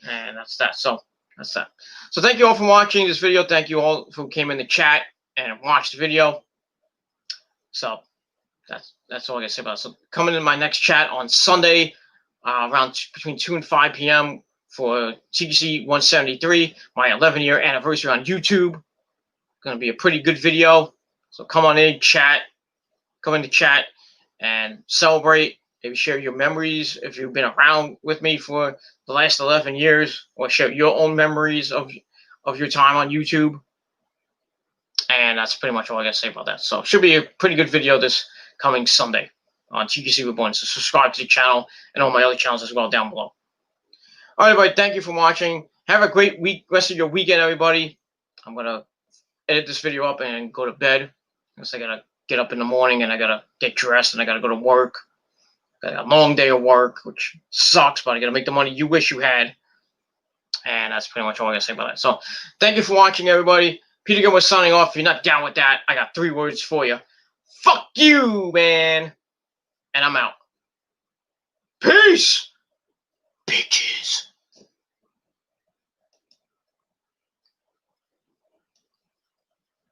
And that's that. So that's that. So thank you all for watching this video. Thank you all who came in the chat and watched the video. So that's all I gotta say about it. So coming in my next chat on Sunday, around between 2 and 5 p.m. for TGC 173, my 11-year anniversary on YouTube. Gonna be a pretty good video. So come on in, come in to chat and celebrate. Maybe share your memories if you've been around with me for the last 11 years, or share your own memories of your time on YouTube. And that's pretty much all I got to say about that. So it should be a pretty good video this coming Sunday on TGC Reborn. So subscribe to the channel and all my other channels as well down below. All right, everybody. Thank you for watching. Have a great week, rest of your weekend, everybody. I'm going to edit this video up and go to bed. Because I got to get up in the morning and I got to get dressed and I got to go to work. Got a long day of work, which sucks, but I got to make the money you wish you had. And that's pretty much all I got to say about that. So thank you for watching, everybody. Peter Gunn was signing off. If you're not down with that, I got 3 words for you. Fuck you, man. And I'm out. Peace, bitches.